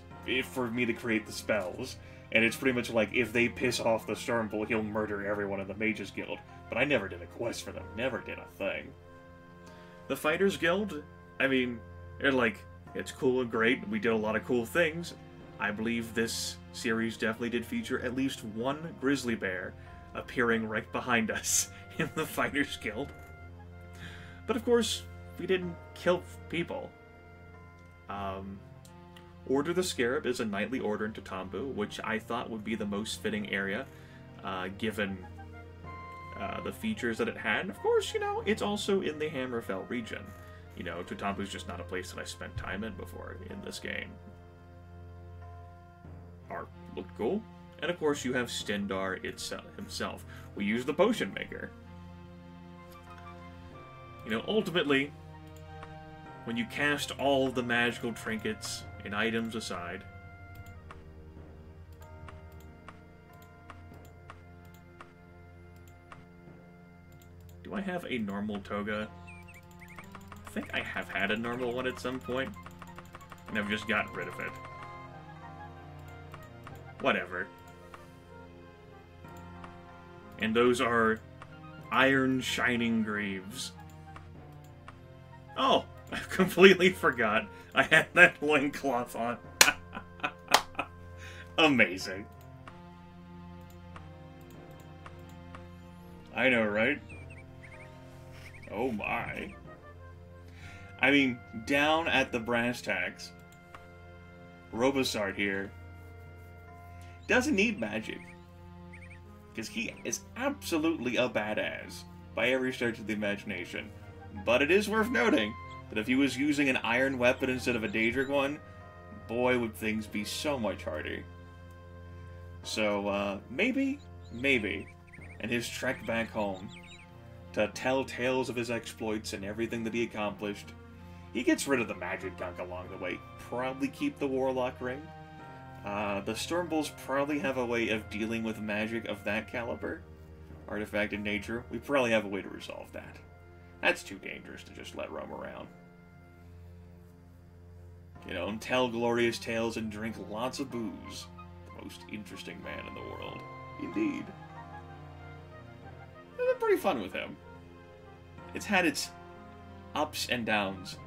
for me to create the spells, and it's pretty much like, if they piss off the Stormbull, he'll murder everyone in the Mages Guild. But I never did a quest for them, never did a thing. The Fighters Guild, I mean, they're like, it's cool and great, we did a lot of cool things. I believe this series definitely did feature at least one grizzly bear appearing right behind us in the Fighters Guild. But of course, we didn't kill people. Order the Scarab is a knightly order in Tatambu, which I thought would be the most fitting area, given the features that it had. And of course, you know, it's also in the Hammerfell region. You know, Tatambu's just not a place that I spent time in before in this game. Art looked cool. And of course, you have Stendarr himself. We use the Potion Maker. You know, ultimately, when you cast all of the magical trinkets and items aside, do I have a normal toga? I think I have had a normal one at some point, and I've just gotten rid of it. Whatever. And those are iron shining greaves. Oh, I completely forgot I had that loincloth on. Amazing. I know, right? Oh my. I mean, down at the brass tacks, Robosart here doesn't need magic. Because he is absolutely a badass by every stretch of the imagination. But it is worth noting that if he was using an iron weapon instead of a Daedric one, boy would things be so much harder. So, maybe, in his trek back home, to tell tales of his exploits and everything that he accomplished, he gets rid of the magic gunk along the way. Probably keep the Warlock ring. The Stormbulls probably have a way of dealing with magic of that caliber. Artifact in nature. We probably have a way to resolve that. That's too dangerous to just let roam around. You know, tell glorious tales and drink lots of booze. The most interesting man in the world. Indeed. It's been pretty fun with him. It's had its ups and downs,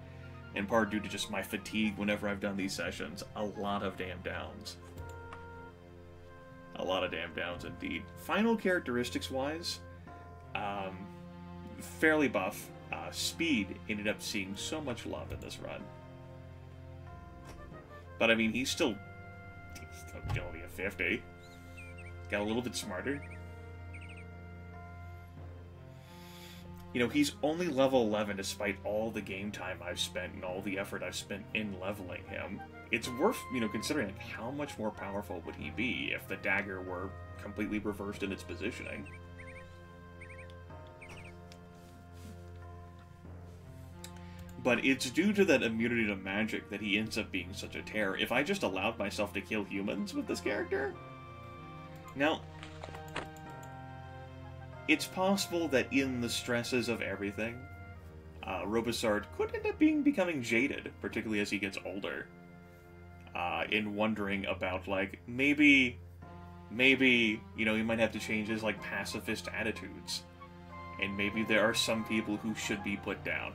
in part due to just my fatigue whenever I've done these sessions. A lot of damn downs. A lot of damn downs indeed. Final characteristics-wise, fairly buff. Speed ended up seeing so much love in this run. But I mean, he's still agility of 50. Got a little bit smarter. You know, he's only level 11 despite all the game time I've spent and all the effort I've spent in leveling him. It's worth, you know, considering like, how much more powerful would he be if the dagger were completely reversed in its positioning. But it's due to that immunity to magic that he ends up being such a terror. If I just allowed myself to kill humans with this character... Now, it's possible that in the stresses of everything, Robosart could end up becoming jaded, particularly as he gets older. In wondering about, like, maybe, you know, he might have to change his, like, pacifist attitudes. And maybe there are some people who should be put down.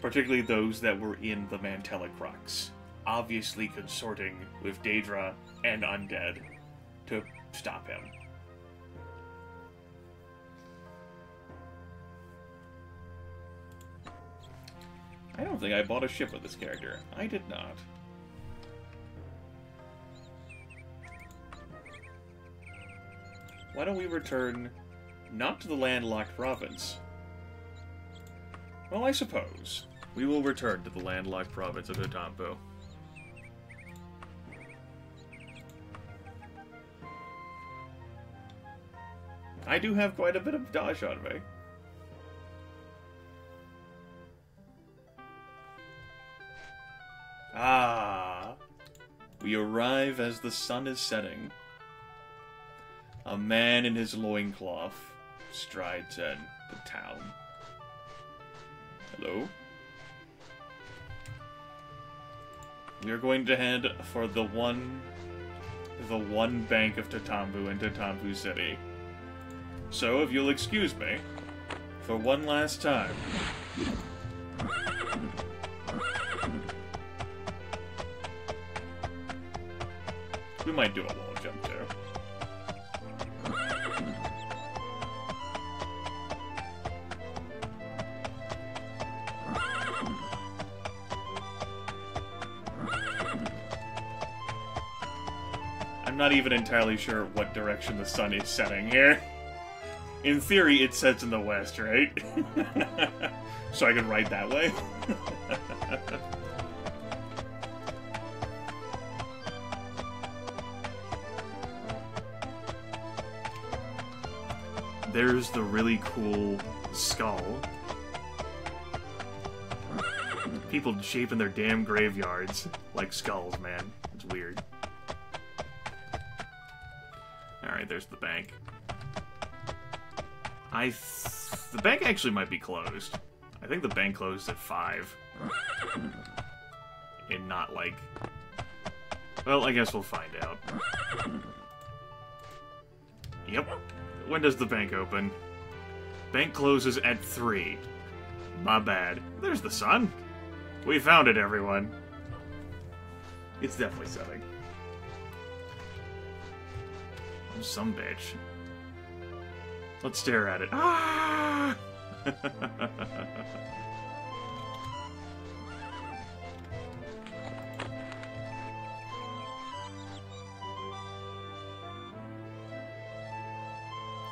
Particularly those that were in the Mantella Crux, obviously consorting with Daedra and Undead to stop him. I don't think I bought a ship with this character. I did not. Why don't we return not to the landlocked province? Well, I suppose. We will return to the landlocked province of Tatampu. I do have quite a bit of dodge on me. Ah! We arrive as the sun is setting. A man in his loincloth strides in the town. Hello? We are going to head for the one bank of Tatampu in Tatampu City. So, if you'll excuse me, for one last time. We might do a wall jump too. I'm not even entirely sure what direction the sun is setting here. In theory, it sets in the west, right? So I can ride that way? There's the really cool skull. People shaping their damn graveyards like skulls, man. It's weird. Alright, there's the bank. The bank actually might be closed. I think the bank closed at 5. And not like... Well, I guess we'll find out. Yep. When does the bank open? Bank closes at 3. My bad. There's the sun. We found it, everyone. It's definitely setting. Oh, some bitch. Let's stare at it. Ah!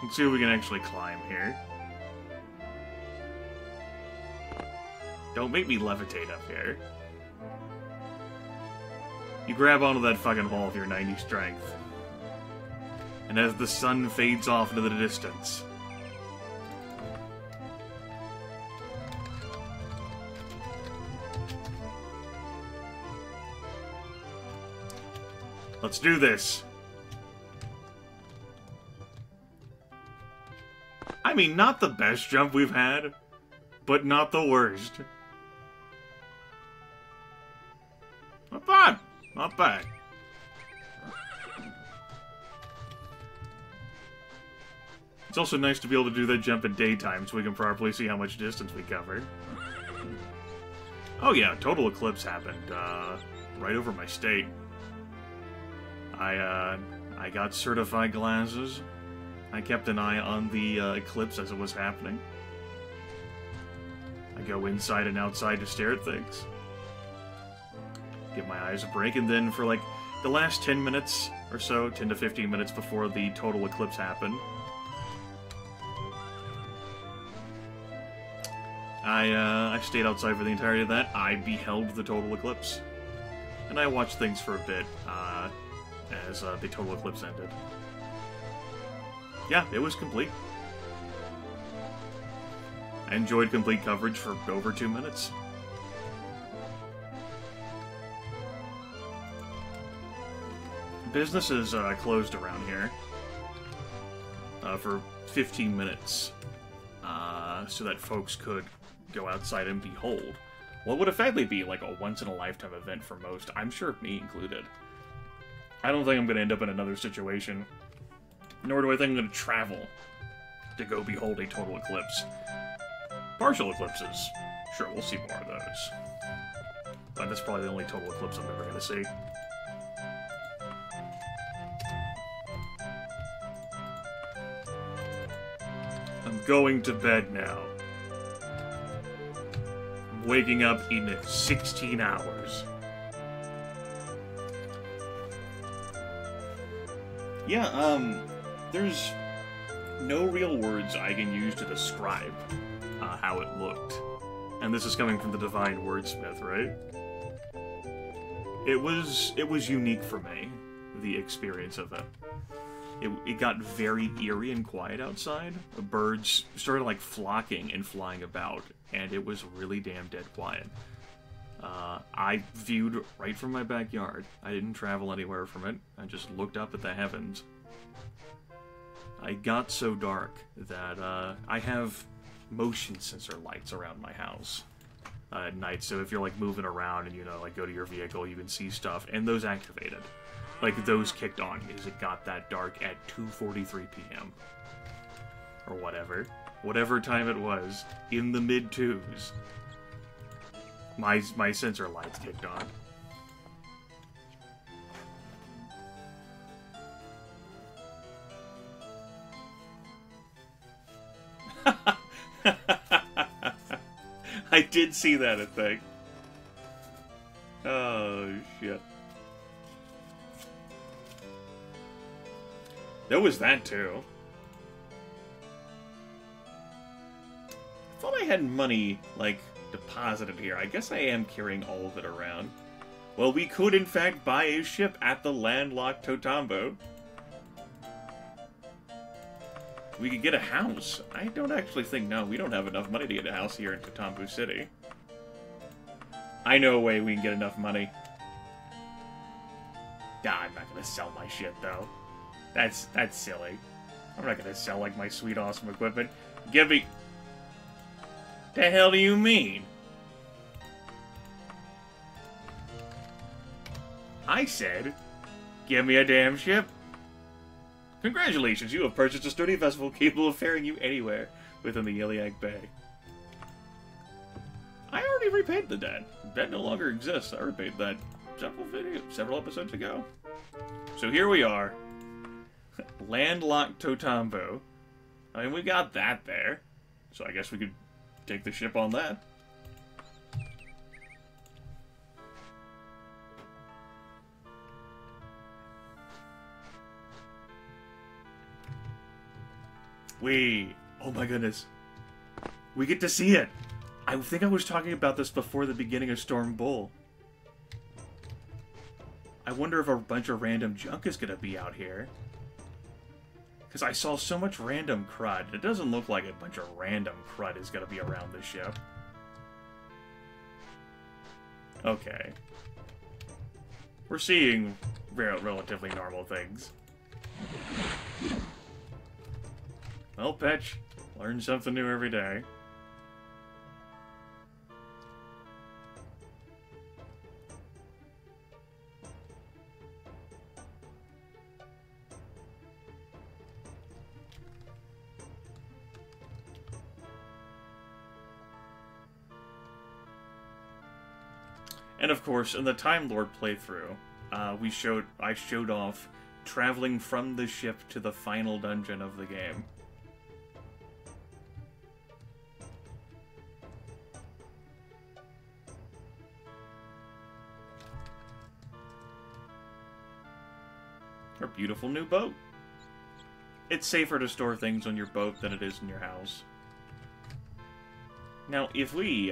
Let's see if we can actually climb here. Don't make me levitate up here. You grab onto that fucking wall with your 90 strength. And as the sun fades off into the distance, let's do this. I mean, not the best jump we've had, but not the worst. Not bad. Not bad. It's also nice to be able to do that jump in daytime so we can properly see how much distance we covered. Oh yeah, total eclipse happened, right over my state. I got certified glasses. I kept an eye on the eclipse as it was happening. I go inside and outside to stare at things. Give my eyes a break, and then for like the last 10 minutes or so, 10 to 15 minutes before the total eclipse happened, I stayed outside for the entirety of that. I beheld the total eclipse. And I watched things for a bit, as the total eclipse ended. Yeah, it was complete. I enjoyed complete coverage for over 2 minutes. Businesses closed around here for 15 minutes, so that folks could go outside and behold what would effectively be like a once-in-a-lifetime event for most, I'm sure me included. I don't think I'm going to end up in another situation, nor do I think I'm going to travel to go behold a total eclipse. Partial eclipses, sure, we'll see more of those. But that's probably the only total eclipse I'm ever going to see. I'm going to bed now. I'm waking up in 16 hours. Yeah, there's no real words I can use to describe how it looked. And this is coming from the Divine Wordsmith, right? It was unique for me, the experience of it. It got very eerie and quiet outside. The birds started like flocking and flying about, and it was really damn dead quiet. I viewed right from my backyard. I didn't travel anywhere from it. I just looked up at the heavens. I got so dark that I have motion sensor lights around my house at night, so if you're like moving around and like go to your vehicle, you can see stuff, and those activated. Like, those kicked on because it got that dark at 2:43 p.m. Or whatever. Whatever time it was, in the mid-twos, my sensor lights kicked on. I did see that, I think. Oh, shit. There was that, too. I thought I had money, like, deposited here. I guess I am carrying all of it around. Well, we could, in fact, buy a ship at the landlocked Totambo. We could get a house. I don't actually think, no, we don't have enough money to get a house here in Totambo City. I know a way we can get enough money. Nah, I'm not gonna sell my shit, though. That's silly. I'm not gonna sell, like, my sweet, awesome equipment. Give me... The hell do you mean? I said, give me a damn ship. Congratulations, you have purchased a sturdy vessel capable of ferrying you anywhere within the Iliac Bay. I already repaid the debt. Debt no longer exists. I repaid that several episodes ago. So here we are. Landlocked Totambo. I mean, we got that there. So I guess we could take the ship on that. Oh my goodness. We get to see it! I think I was talking about this before the beginning of Storm Bull. I wonder if a bunch of random junk is gonna be out here. Because I saw so much random crud. It doesn't look like a bunch of random crud is gonna be around this ship. Okay. We're seeing relatively normal things. Well, Petch, learn something new every day. And of course, in the Time Lord playthrough, I showed off traveling from the ship to the final dungeon of the game. Our beautiful new boat. It's safer to store things on your boat than it is in your house. Now, if we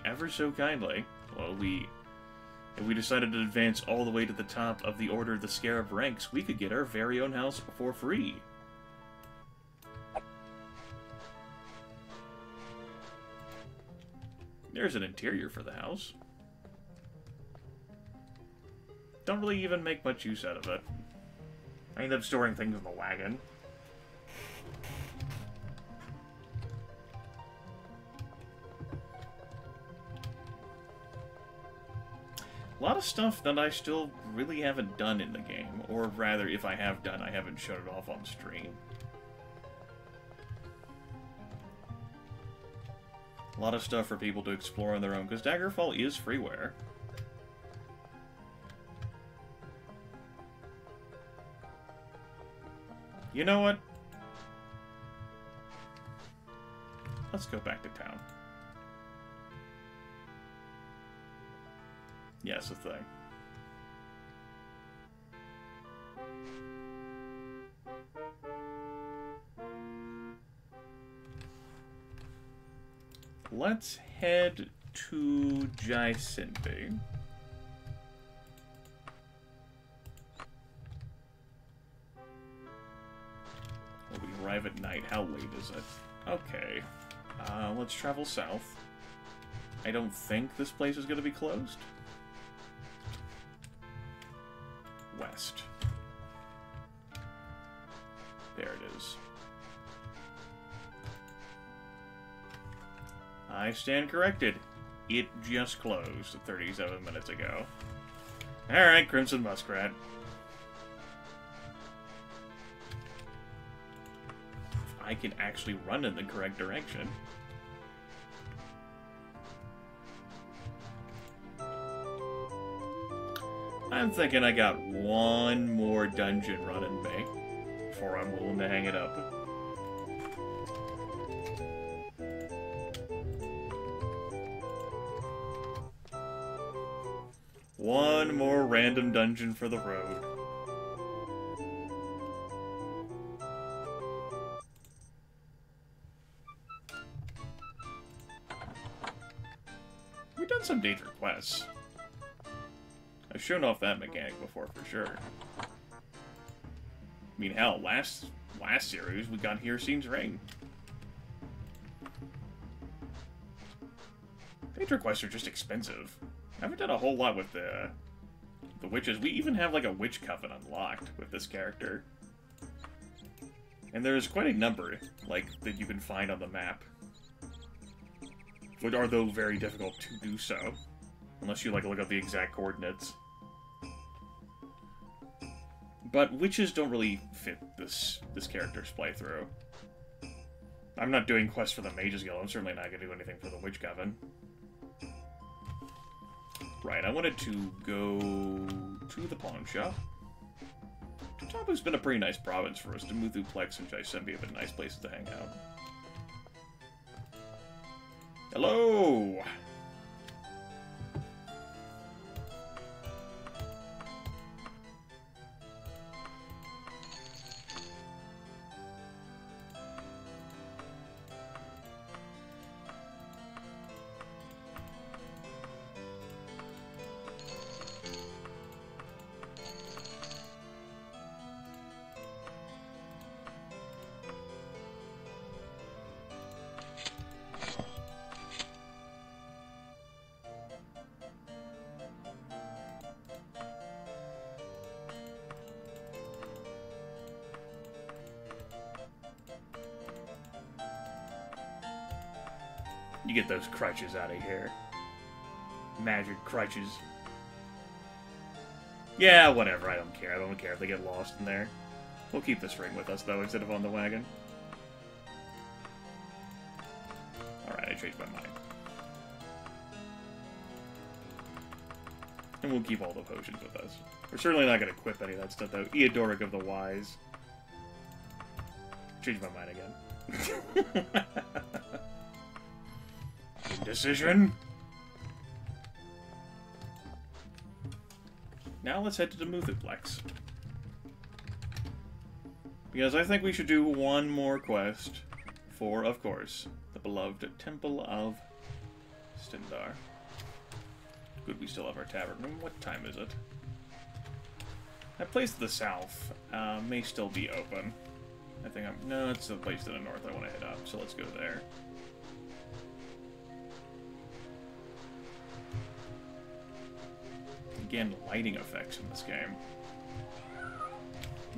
ever so kindly, well, if we decided to advance all the way to the top of the Order of the Scarab ranks, we could get our very own house for free. There's an interior for the house. Don't really even make much use out of it. I end up storing things in the wagon. A lot of stuff that I still really haven't done in the game, or rather, if I have done, I haven't showed it off on stream. A lot of stuff for people to explore on their own, because Daggerfall is freeware. You know what? Let's go back to town. Yes, a thing. Let's head to Jaisinti. We arrive at night. How late is it? Okay. Let's travel south. I don't think this place is going to be closed. West. There it is. I stand corrected. It just closed 37 minutes ago. Alright, Crimson Muskrat. I can actually run in the correct direction. I'm thinking I got one more dungeon run in me before I'm willing to hang it up. One more random dungeon for the road. We've done some danger quests. I've shown off that mechanic before for sure. I mean, hell, last series we got Hircine's Ring. Danger quests are just expensive. I haven't done a whole lot with the witches. We even have like a witch coven unlocked with this character. And there's quite a number, like, that you can find on the map. Which are, though, very difficult to do so. Unless you, like, look up the exact coordinates. But witches don't really fit this character's playthrough. I'm not doing quests for the Mages Guild. I'm certainly not going to do anything for the Witch Coven. Right, I wanted to go to the pawn shop. Tapu's been a pretty nice province for us. Demuthu-Plex and Jaisembi have been nice places to hang out. Hello! You get those crutches out of here. Magic crutches. Yeah, whatever, I don't care. I don't care if they get lost in there. We'll keep this ring with us, though, instead of on the wagon. Alright, I changed my mind. And we'll keep all the potions with us. We're certainly not going to equip any of that stuff, though. Eodoric of the Wise. Changed my mind again. Indecision. Now let's head to the Demuthu-Plex. Because I think we should do one more quest for, of course, the beloved Temple of Stindar. Good, we still have our tavern. What time is it? That place to the south may still be open. I think I'm... No, it's the place to the north I want to hit up, so let's go there. Again, lighting effects in this game.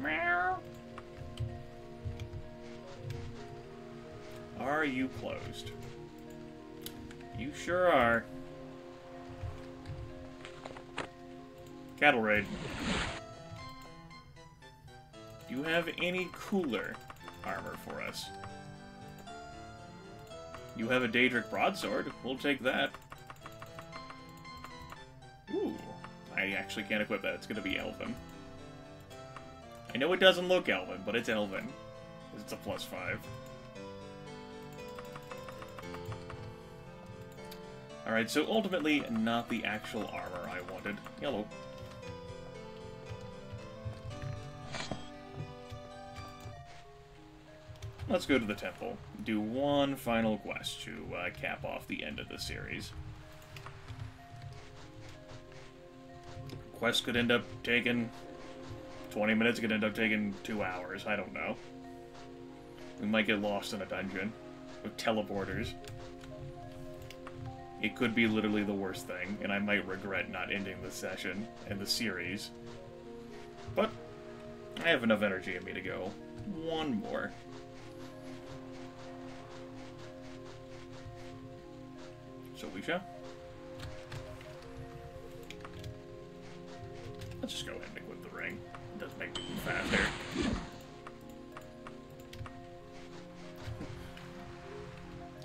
Meow. Are you closed? You sure are. Cattle raid. Do you have any cooler armor for us? You have a Daedric broadsword. We'll take that. Ooh. I actually can't equip that. It's going to be Elven. I know it doesn't look Elven, but it's Elven. It's a +5. Alright, so ultimately, not the actual armor I wanted. Yellow. Let's go to the temple. Do one final quest to cap off the end of the series. Quest could end up taking 20 minutes, could end up taking 2 hours, I don't know. We might get lost in a dungeon with teleporters. It could be literally the worst thing, and I might regret not ending the session and the series. But I have enough energy in me to go one more. So we shall. Let's just go ahead and equip the ring. It does make me move faster.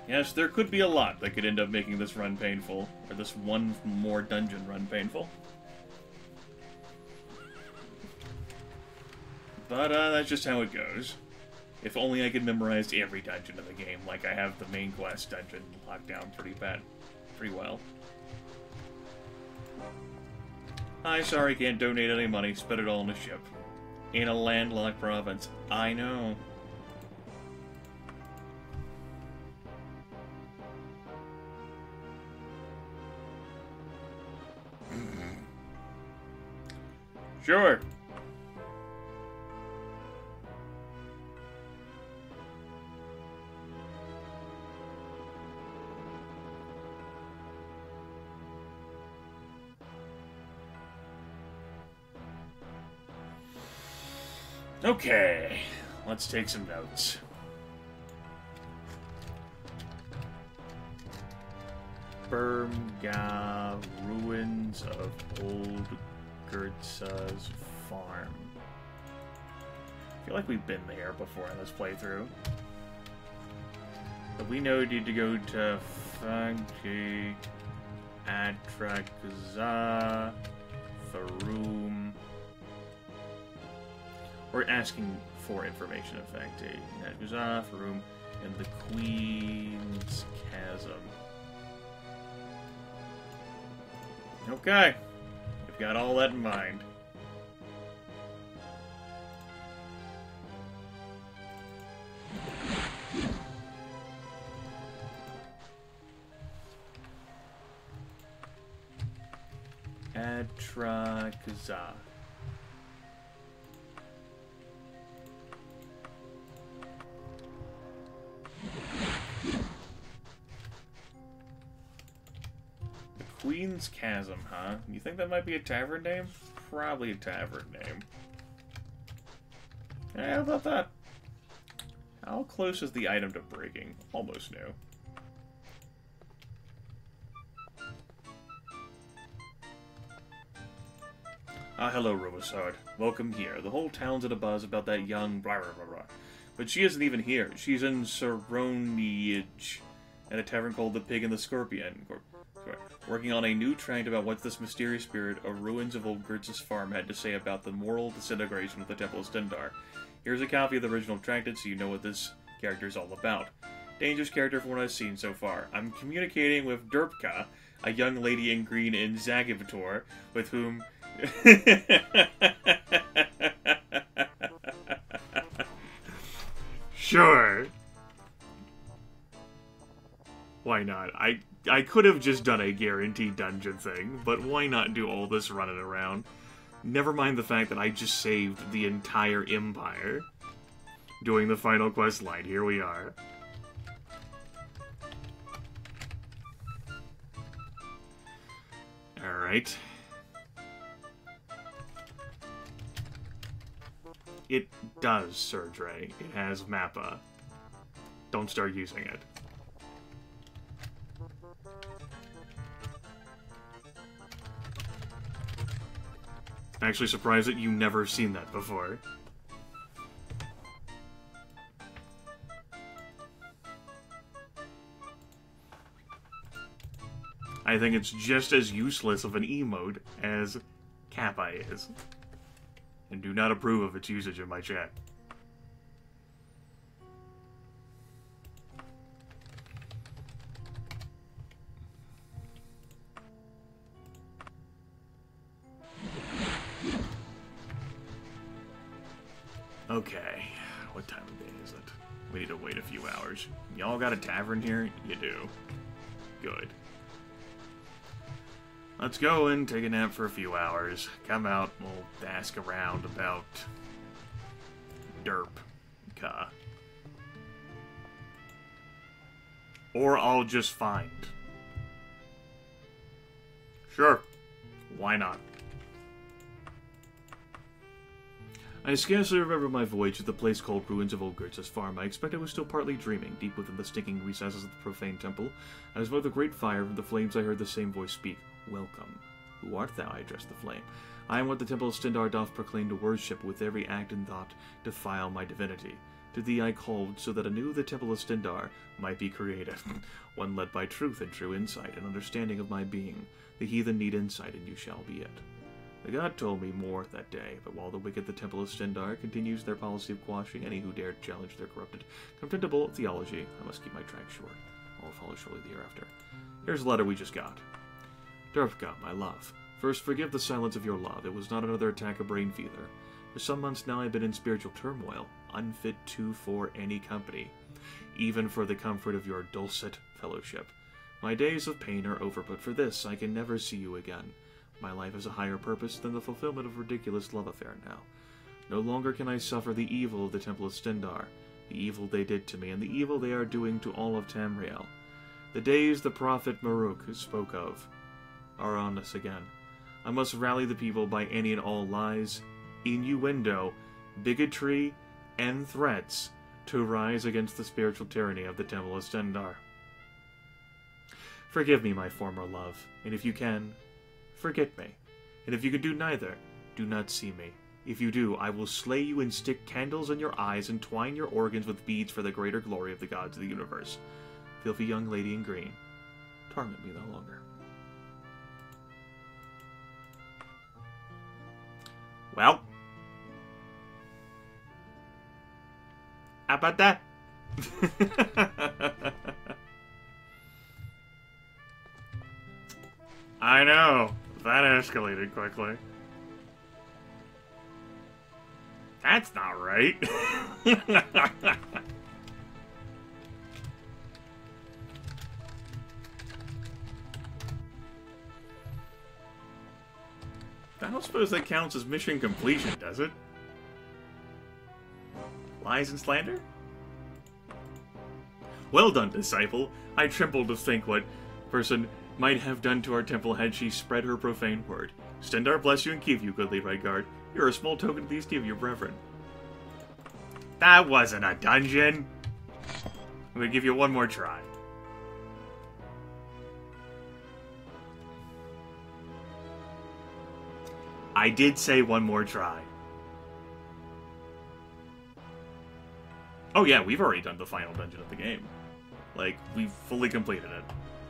Yes, there could be a lot that could end up making this run painful. Or this one more dungeon run painful. But that's just how it goes. If only I could memorize every dungeon in the game, like I have the main quest dungeon locked down pretty well. Hi, sorry, can't donate any money. Spend it all on a ship. In a landlocked province. I know. Sure. Okay, let's take some notes. Bermga, ruins of old Gertza's farm. I feel like we've been there before in this playthrough. But we know we need to go to Fagji, Atrakza, Faroum. Or asking for information, in fact. That goes off, room in the Queen's Chasm. Okay. We've got all that in mind. Atrakaza. The Queen's Chasm, huh? You think that might be a tavern name? Probably a tavern name. How about that? How close is the item to breaking? Almost new. Ah, hello, Robosard. Welcome here. The whole town's in a buzz about that young blah blah blah blah. But she isn't even here. She's in Saroniage, at a tavern called the Pig and the Scorpion, working on a new tract about what this mysterious spirit of ruins of old Gertz's farm had to say about the moral disintegration of the Temple of Stendarr. Here's a copy of the original tractate so you know what this character is all about. Dangerous character from what I've seen so far. I'm communicating with Derpka, a young lady in green in Zagabator, with whom... Sure. Why not? I could have just done a guaranteed dungeon thing, but why not do all this running around? Never mind the fact that I just saved the entire Empire. Doing the final quest line, here we are. Alright. It does, Surdre. It has Mappa. Don't start using it. Actually surprised that you never seen that before. I think it's just as useless of an emote as Kappa is. And do not approve of its usage in my chat. Okay, what time of day is it? We need to wait a few hours. Y'all got a tavern here? You do. Good. Let's go and take a nap for a few hours. Come out, we'll ask around about... Derp-ka. Or I'll just find. Sure. Why not? I scarcely remember my voyage to the place called Ruins of Old Gertz's farm. I expect I was still partly dreaming, deep within the stinking recesses of the profane temple. As above the great fire, from the flames I heard the same voice speak. Welcome. Who art thou? I addressed the flame. I am what the Temple of Stendarr doth proclaim to worship, with every act and thought defile my divinity. To thee I called, so that anew the Temple of Stendarr might be created, one led by truth and true insight and understanding of my being. The heathen need insight, and you shall be it. The god told me more that day, but while the wicked the Temple of Stendarr continues their policy of quashing any who dare challenge their corrupted, contemptible theology, I must keep my track short. I'll follow shortly hereafter. Here's the letter we just got. Derpka, my love. First, forgive the silence of your love. It was not another attack of brain fever. For some months now I've been in spiritual turmoil, unfit for any company, even for the comfort of your dulcet fellowship. My days of pain are over, but for this I can never see you again. My life has a higher purpose than the fulfillment of ridiculous love affair now. No longer can I suffer the evil of the Temple of Stendarr, the evil they did to me, and the evil they are doing to all of Tamriel. The days the prophet Maruk spoke of are on us again. I must rally the people by any and all lies, innuendo, bigotry, and threats to rise against the spiritual tyranny of the Temple of Stendarr. Forgive me, my former love, and if you can, forget me. And if you can do neither, do not see me. If you do, I will slay you and stick candles in your eyes and twine your organs with beads for the greater glory of the gods of the universe. Filthy young lady in green, torment me no longer. Well, How about that? I know. That escalated quickly. That's not right. I don't suppose that counts as mission completion, does it? Lies and slander? Well done, disciple. I tremble to think what person might have done to our temple had she spread her profane word. Stendar bless you and keep you, goodly Redguard. You're a small token of the esteem of your brethren. That wasn't a dungeon. I'm gonna give you one more try. I did say one more try. Oh yeah, we've already done the final dungeon of the game. Like, we've fully completed it.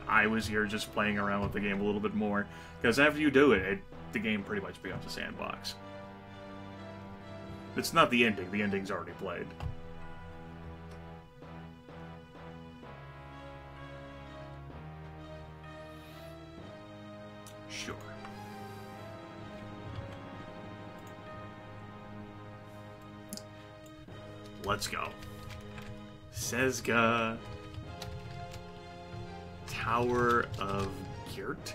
I was here just playing around with the game a little bit more, because after you do it, the game pretty much becomes a sandbox. It's not the ending. The ending's already played. Sure. Let's go. Sezga. Tower of Gyrt.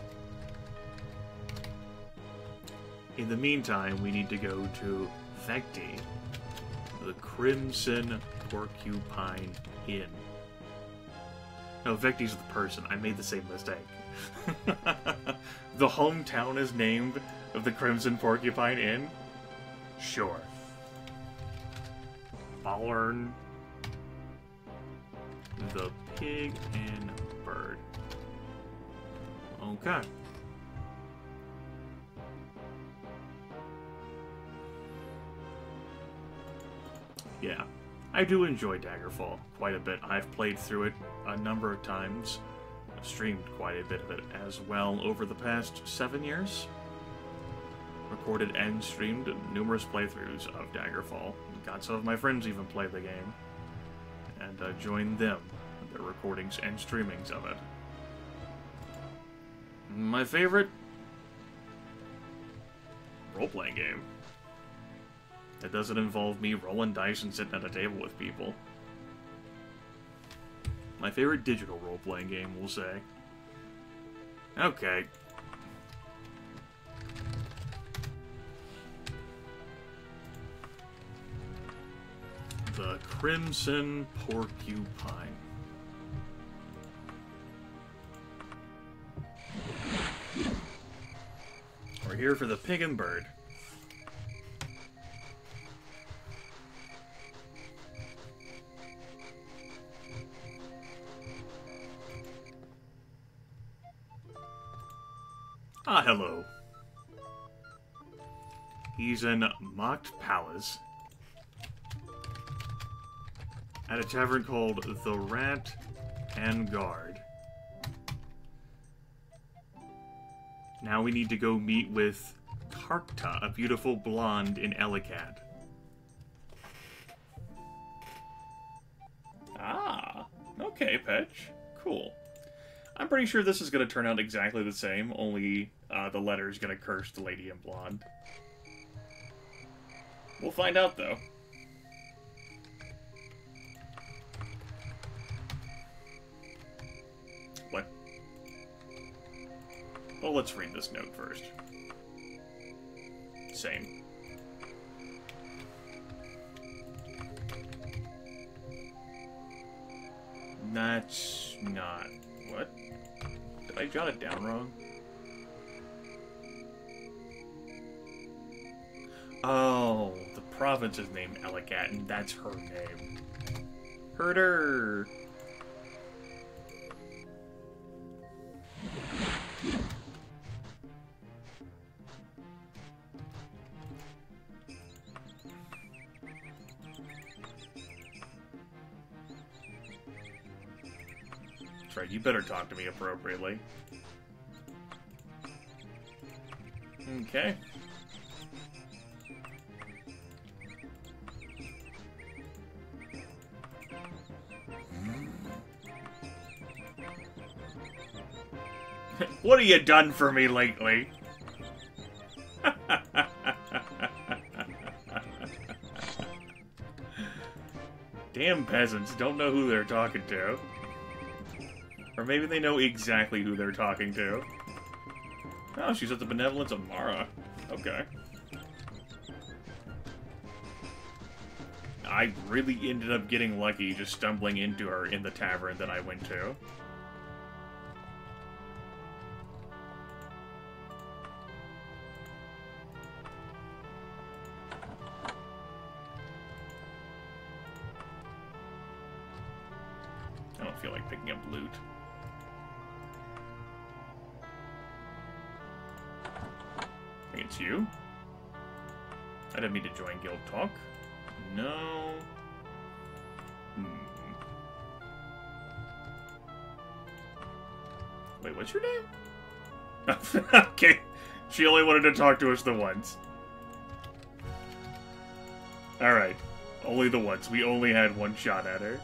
In the meantime, we need to go to Vecti, the Crimson Porcupine Inn. No, Vecti's the person. I made the same mistake. The hometown is named of the Crimson Porcupine Inn? Sure. Ballern. The Pig and Bird. Okay. Yeah, I do enjoy Daggerfall quite a bit. I've played through it a number of times. I've streamed quite a bit of it as well over the past 7 years. Recorded and streamed numerous playthroughs of Daggerfall. Got some of my friends even play the game. And joined them in their recordings and streamings of it. My favorite role-playing game. It doesn't involve me rolling dice and sitting at a table with people. My favorite digital role-playing game, we'll say. Okay. The Crimson Porcupine. We're here for the Pig and Bird. Ah, hello. He's in Mocked Palace at a tavern called The Rat and Guard. Now we need to go meet with Karkta, a beautiful blonde in Ellicad. Ah, okay, Petch. Cool. I'm pretty sure this is going to turn out exactly the same, only the letter is going to curse the lady in blonde. We'll find out, though. What? Well, let's read this note first. Same. That's not... What? Did I jot it down wrong? Oh, the province is named Ellicad, and that's her name. Herder! That's right, you better talk to me appropriately. Okay. What have you done for me lately? Damn peasants don't know who they're talking to. Or maybe they know exactly who they're talking to. Oh, she's at the benevolence of Mara. Okay. I really ended up getting lucky just stumbling into her in the tavern that I went to. I don't feel like picking up loot. I think it's you? I didn't mean to join Guild Talk. No. Wait, what's your name? Okay. She only wanted to talk to us the once. Alright. Only the once. We only had one shot at her.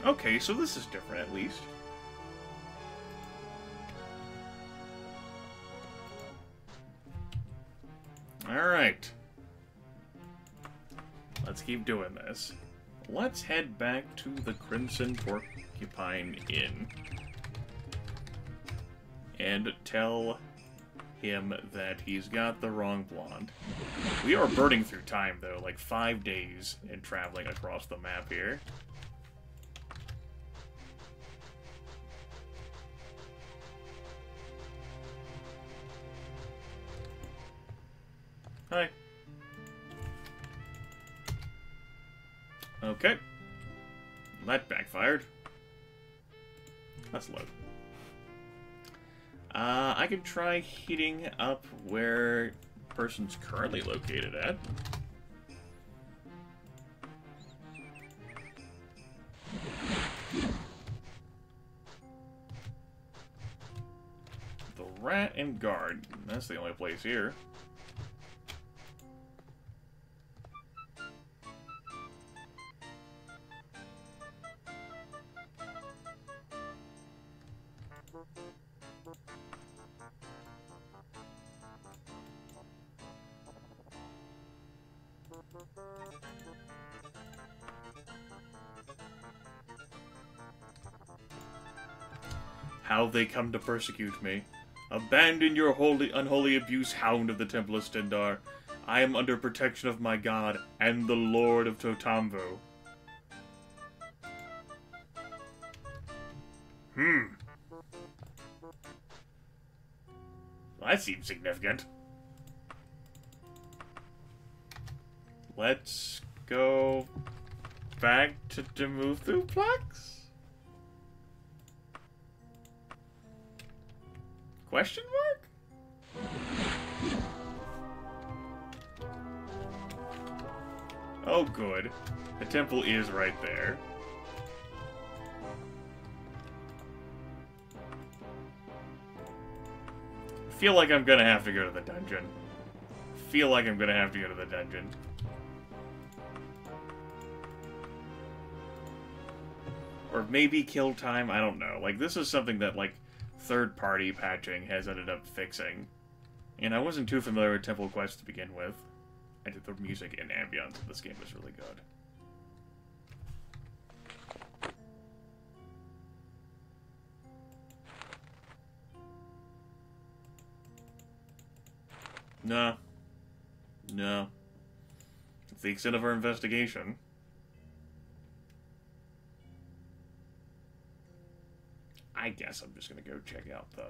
Okay, so this is different at least. Alright. Let's keep doing this. Let's head back to the Crimson Porcupine Inn. And tell him that he's got the wrong blonde. We are burning through time, though. Like 5 days in traveling across the map here. Hi. Okay. That backfired. Let's load. I can try heating up where the person's currently located at. The Rat and Guard. That's the only place here. How they come to persecute me. Abandon your unholy abuse, hound of the Temple of Stendarr. I am under protection of my god and the Lord of Totamvo. That seems significant. Let's go back to Demuthluplex? Question mark? Oh, good. The temple is right there. Feel like I'm gonna have to go to the dungeon. Feel like I'm gonna have to go to the dungeon. Or maybe kill time, I don't know. Like, this is something that, like, third-party patching has ended up fixing. And I wasn't too familiar with Temple Quest to begin with. I did the music and ambience of this game is really good. No. No. It's the extent of our investigation. I guess I'm just gonna go check out the...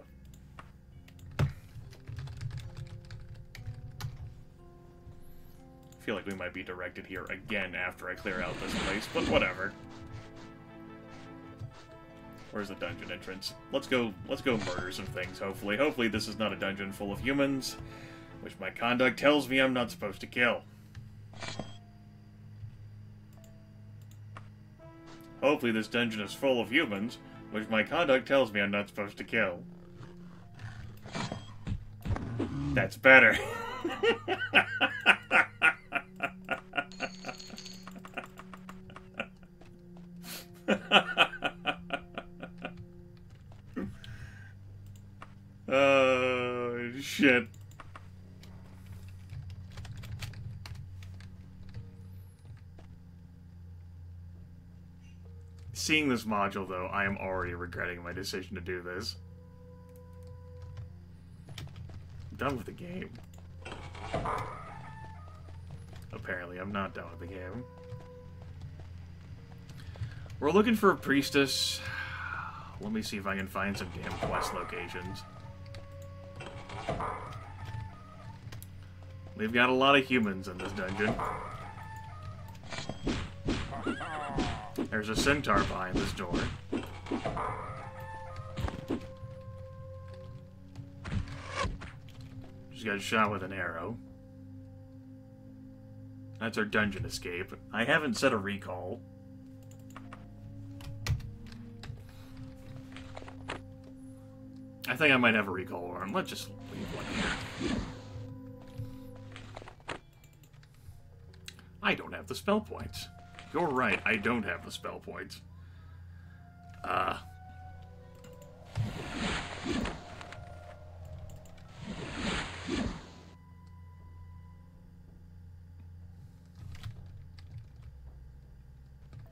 I feel like we might be directed here again after I clear out this place, but whatever. Where's the dungeon entrance? Let's go murder some things, hopefully. Hopefully this is not a dungeon full of humans, which my conduct tells me I'm not supposed to kill. Hopefully this dungeon is full of humans, which my conduct tells me I'm not supposed to kill. That's better. Oh, shit. Seeing this module, though, I am already regretting my decision to do this. I'm done with the game. Apparently, I'm not done with the game. We're looking for a priestess. Let me see if I can find some damn quest locations. We've got a lot of humans in this dungeon. There's a centaur behind this door. Just got shot with an arrow. That's our dungeon escape. I haven't set a recall. I think I might have a recall alarm. Let's just leave one here. I don't have the spell points. You're right, I don't have the spell points.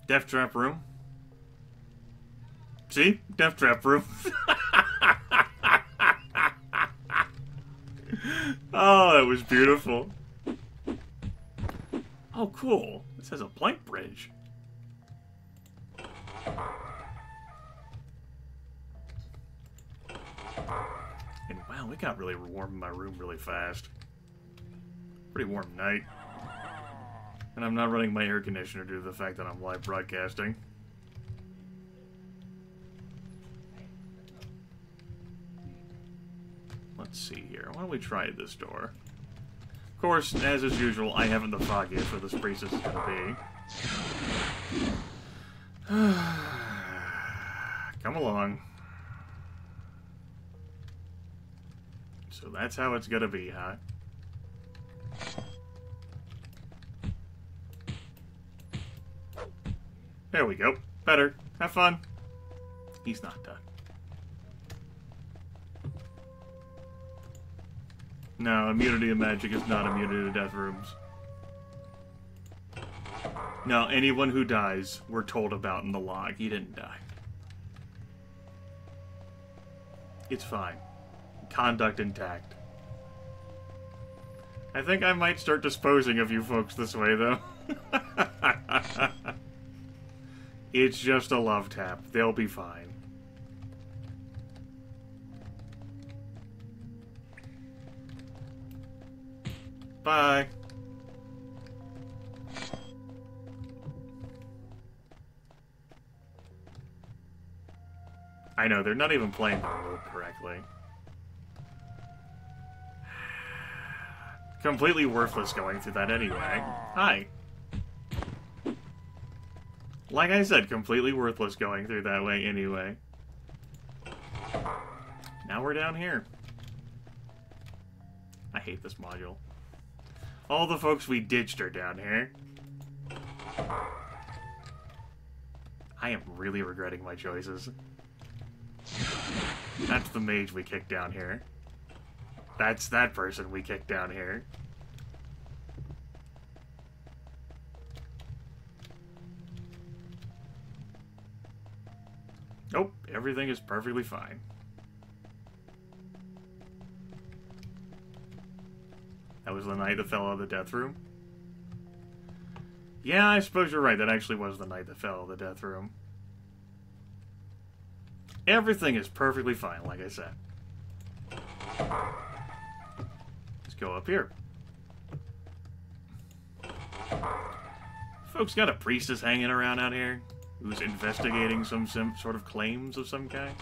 Death trap room. See? Death trap room. Oh, that was beautiful. Oh, cool. This has a plank bridge. And wow, it got really warm in my room really fast. Pretty warm night. And I'm not running my air conditioner due to the fact that I'm live broadcasting. Let's see here. Why don't we try this door? Of course, as is usual, I haven't the foggiest where this priestess is gonna be. Come along. So that's how it's gonna be, huh? There we go. Better. Have fun. He's not done. No, immunity to magic is not immunity to death rooms. No, anyone who dies, we're told about in the log. He didn't die. It's fine. Conduct intact. I think I might start disposing of you folks this way, though. It's just a love tap. They'll be fine. Bye. I know, they're not even playing the role correctly. Completely worthless going through that anyway. Hi. Like I said, completely worthless going through that way anyway. Now we're down here. I hate this module. All the folks we ditched are down here. I am really regretting my choices. That's the mage we kicked down here. That's that person we kicked down here. Nope, everything is perfectly fine. That was the night that fell out of the death room? Yeah, I suppose you're right. That actually was the night that fell out of the death room. Everything is perfectly fine, like I said. Let's go up here. Folks got a priestess hanging around out here who's investigating some sort of claims of some kind.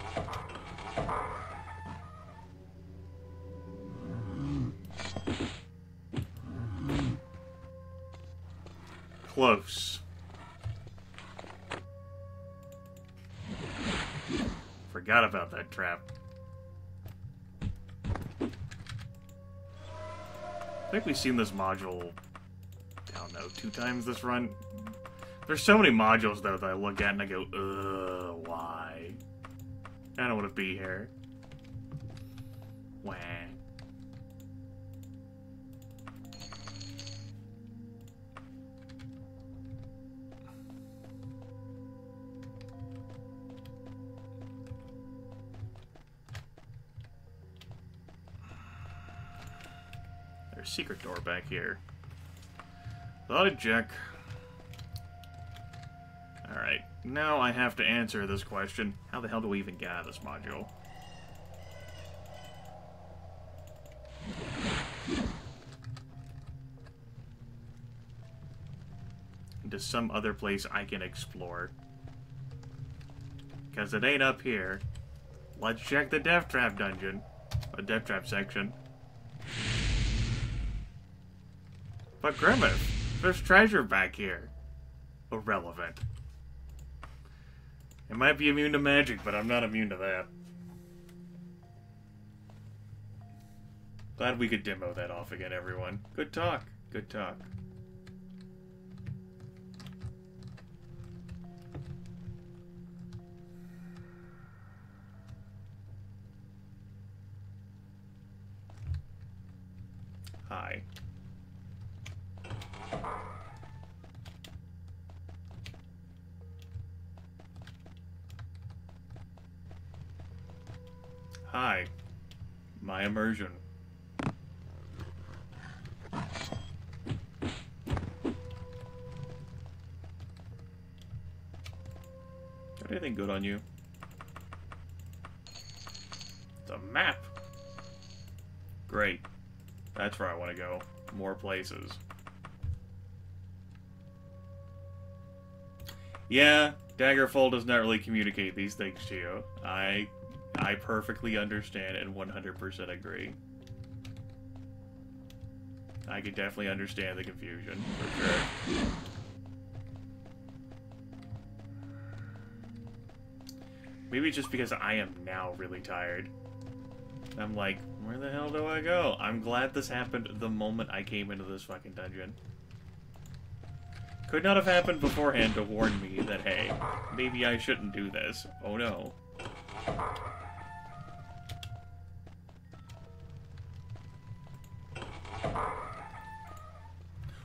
Close. Forgot about that trap. I think we've seen this module, I don't know, 2 times this run. There's so many modules, though, that I look at and I go, ugh, why? I don't want to be here. Wah. There's a secret door back here. Thought I'd check. Alright, now I have to answer this question. How the hell do we even get out of this module? Into some other place I can explore. Because it ain't up here. Let's check the Death Trap dungeon. A Death Trap section. But Grimith, there's treasure back here. Irrelevant. It might be immune to magic, but I'm not immune to that. Glad we could demo that off again, everyone. Good talk. Good talk. Hi. Hi. My immersion. Got anything good on you? It's a map. Great. That's where I want to go. More places. Yeah, Daggerfall does not really communicate these things to you. I perfectly understand and 100% agree. I could definitely understand the confusion, for sure. Maybe just because I am now really tired. I'm like, where the hell do I go? I'm glad this happened the moment I came into this fucking dungeon. Could not have happened beforehand to warn me that, hey, maybe I shouldn't do this. Oh no.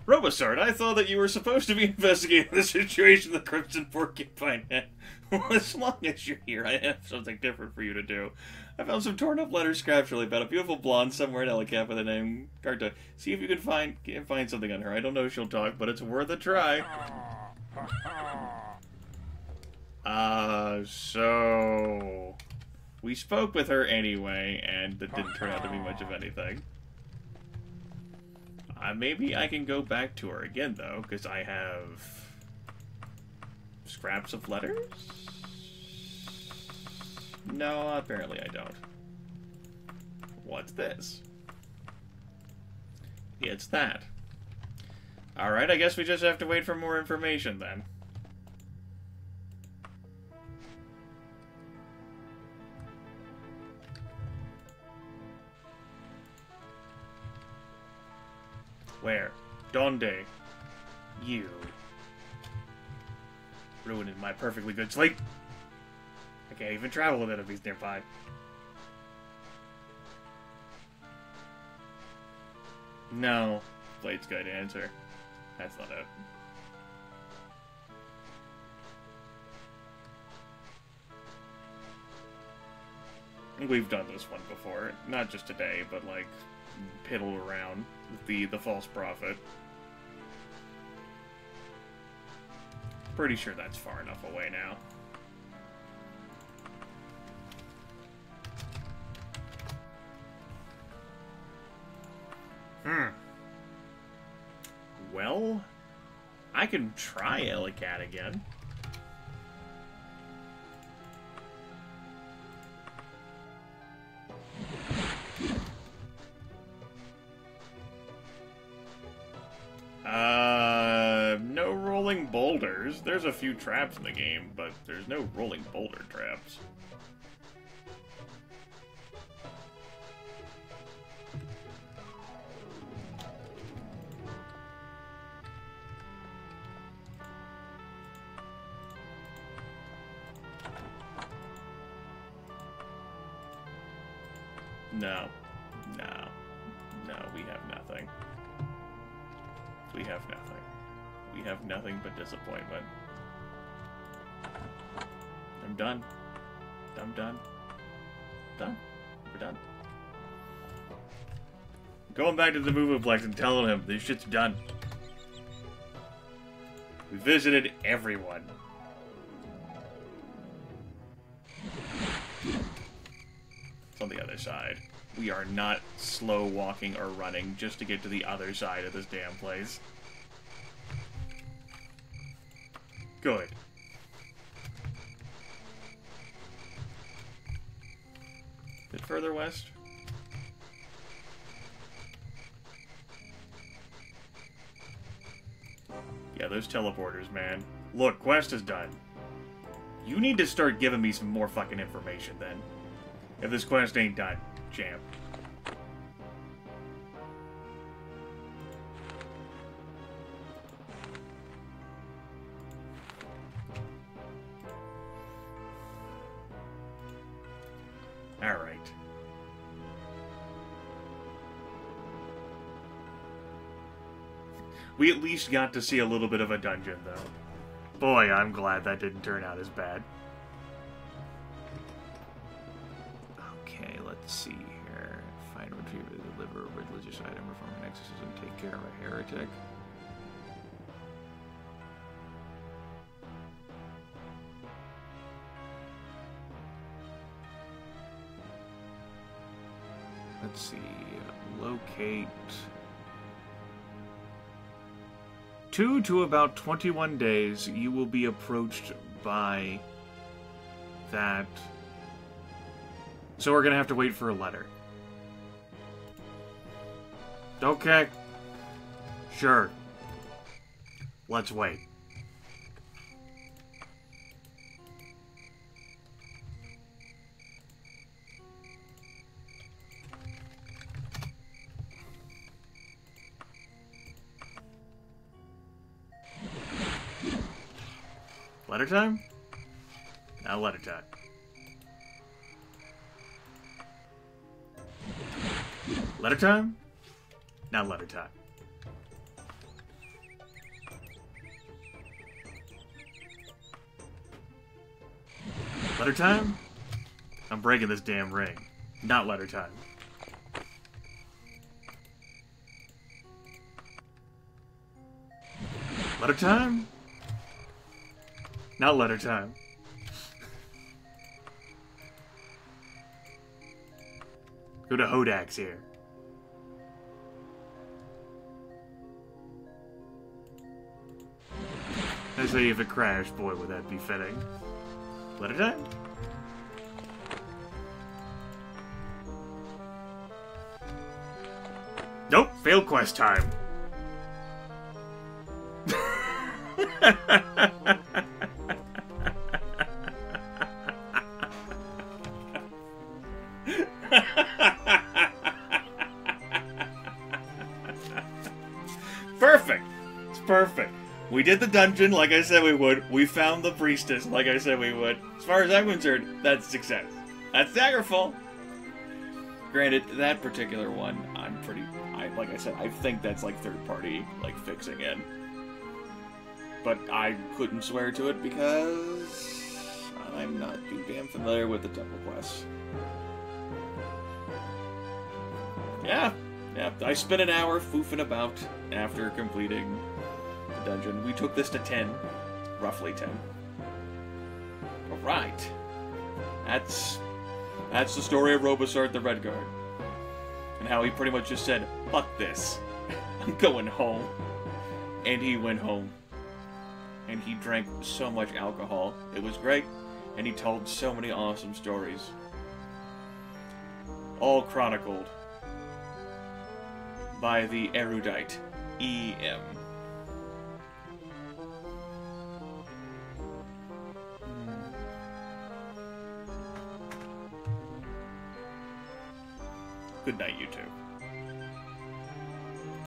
Robosard, I thought that you were supposed to be investigating the situation the Crimson Porcupine had. Well, as long as you're here, I have something different for you to do. I found some torn up letters scratchily about a beautiful blonde somewhere in Ellicott by the name Carta. See if you can find something on her. I don't know if she'll talk, but it's worth a try. So... we spoke with her anyway, and it didn't turn out to be much of anything. Maybe I can go back to her again, though, because I have... scraps of letters? No, apparently I don't. What's this? It's that. Alright, I guess we just have to wait for more information, then. Where? Donde? You. Ruining my perfectly good sleep. I can't even travel with enemies nearby. No. Blade's good answer. That's not it. We've done this one before. Not just today, but like... piddle around with the false prophet. Pretty sure that's far enough away now. Well, I can try Ellicott again. No rolling boulders. There's a few traps in the game, but there's no rolling boulder traps. No. No. No, we have nothing. We have nothing. We have nothing but disappointment. I'm done. I'm done. Done. We're done. Going back to the Movoplex and telling him this shit's done. We visited everyone. It's on the other side. We are not slow walking or running just to get to the other side of this damn place. Good. A bit further west? Yeah, those teleporters, man. Look, quest is done. You need to start giving me some more fucking information, then. If this quest ain't done, champ. Alright. We at least got to see a little bit of a dungeon, though. Boy, I'm glad that didn't turn out as bad. Okay, let's see here. Find a retriever, deliver a religious item, perform an exorcism, take care of a heretic. Let's see. Locate... 2 to about 21 days, you will be approached by that. So we're gonna have to wait for a letter. Okay. Sure. Let's wait. Letter time? Now letter time. Letter time? Now letter time. Letter time? I'm breaking this damn ring. Not letter time. Letter time? Not letter time. Go to Hodak's here. I say if it crashed, boy, would that be fitting. Letter time? Nope, failed quest time. Perfect. It's perfect. We did the dungeon like I said we would. We found the priestess like I said we would. As far as I'm concerned, that's success. That's Daggerfall. Granted, that particular one, like I said, I think that's like third party, like fixing it. But I couldn't swear to it because I'm not too damn familiar with the temple quests. Yeah, I spent an hour foofing about after completing the dungeon. We took this to 10, roughly 10. Alright. That's the story of Robosart the Red Guard. And how he pretty much just said, fuck this. I'm going home. And he went home. And he drank so much alcohol. It was great. And he told so many awesome stories. All chronicled by the erudite E.M. Good night, you two.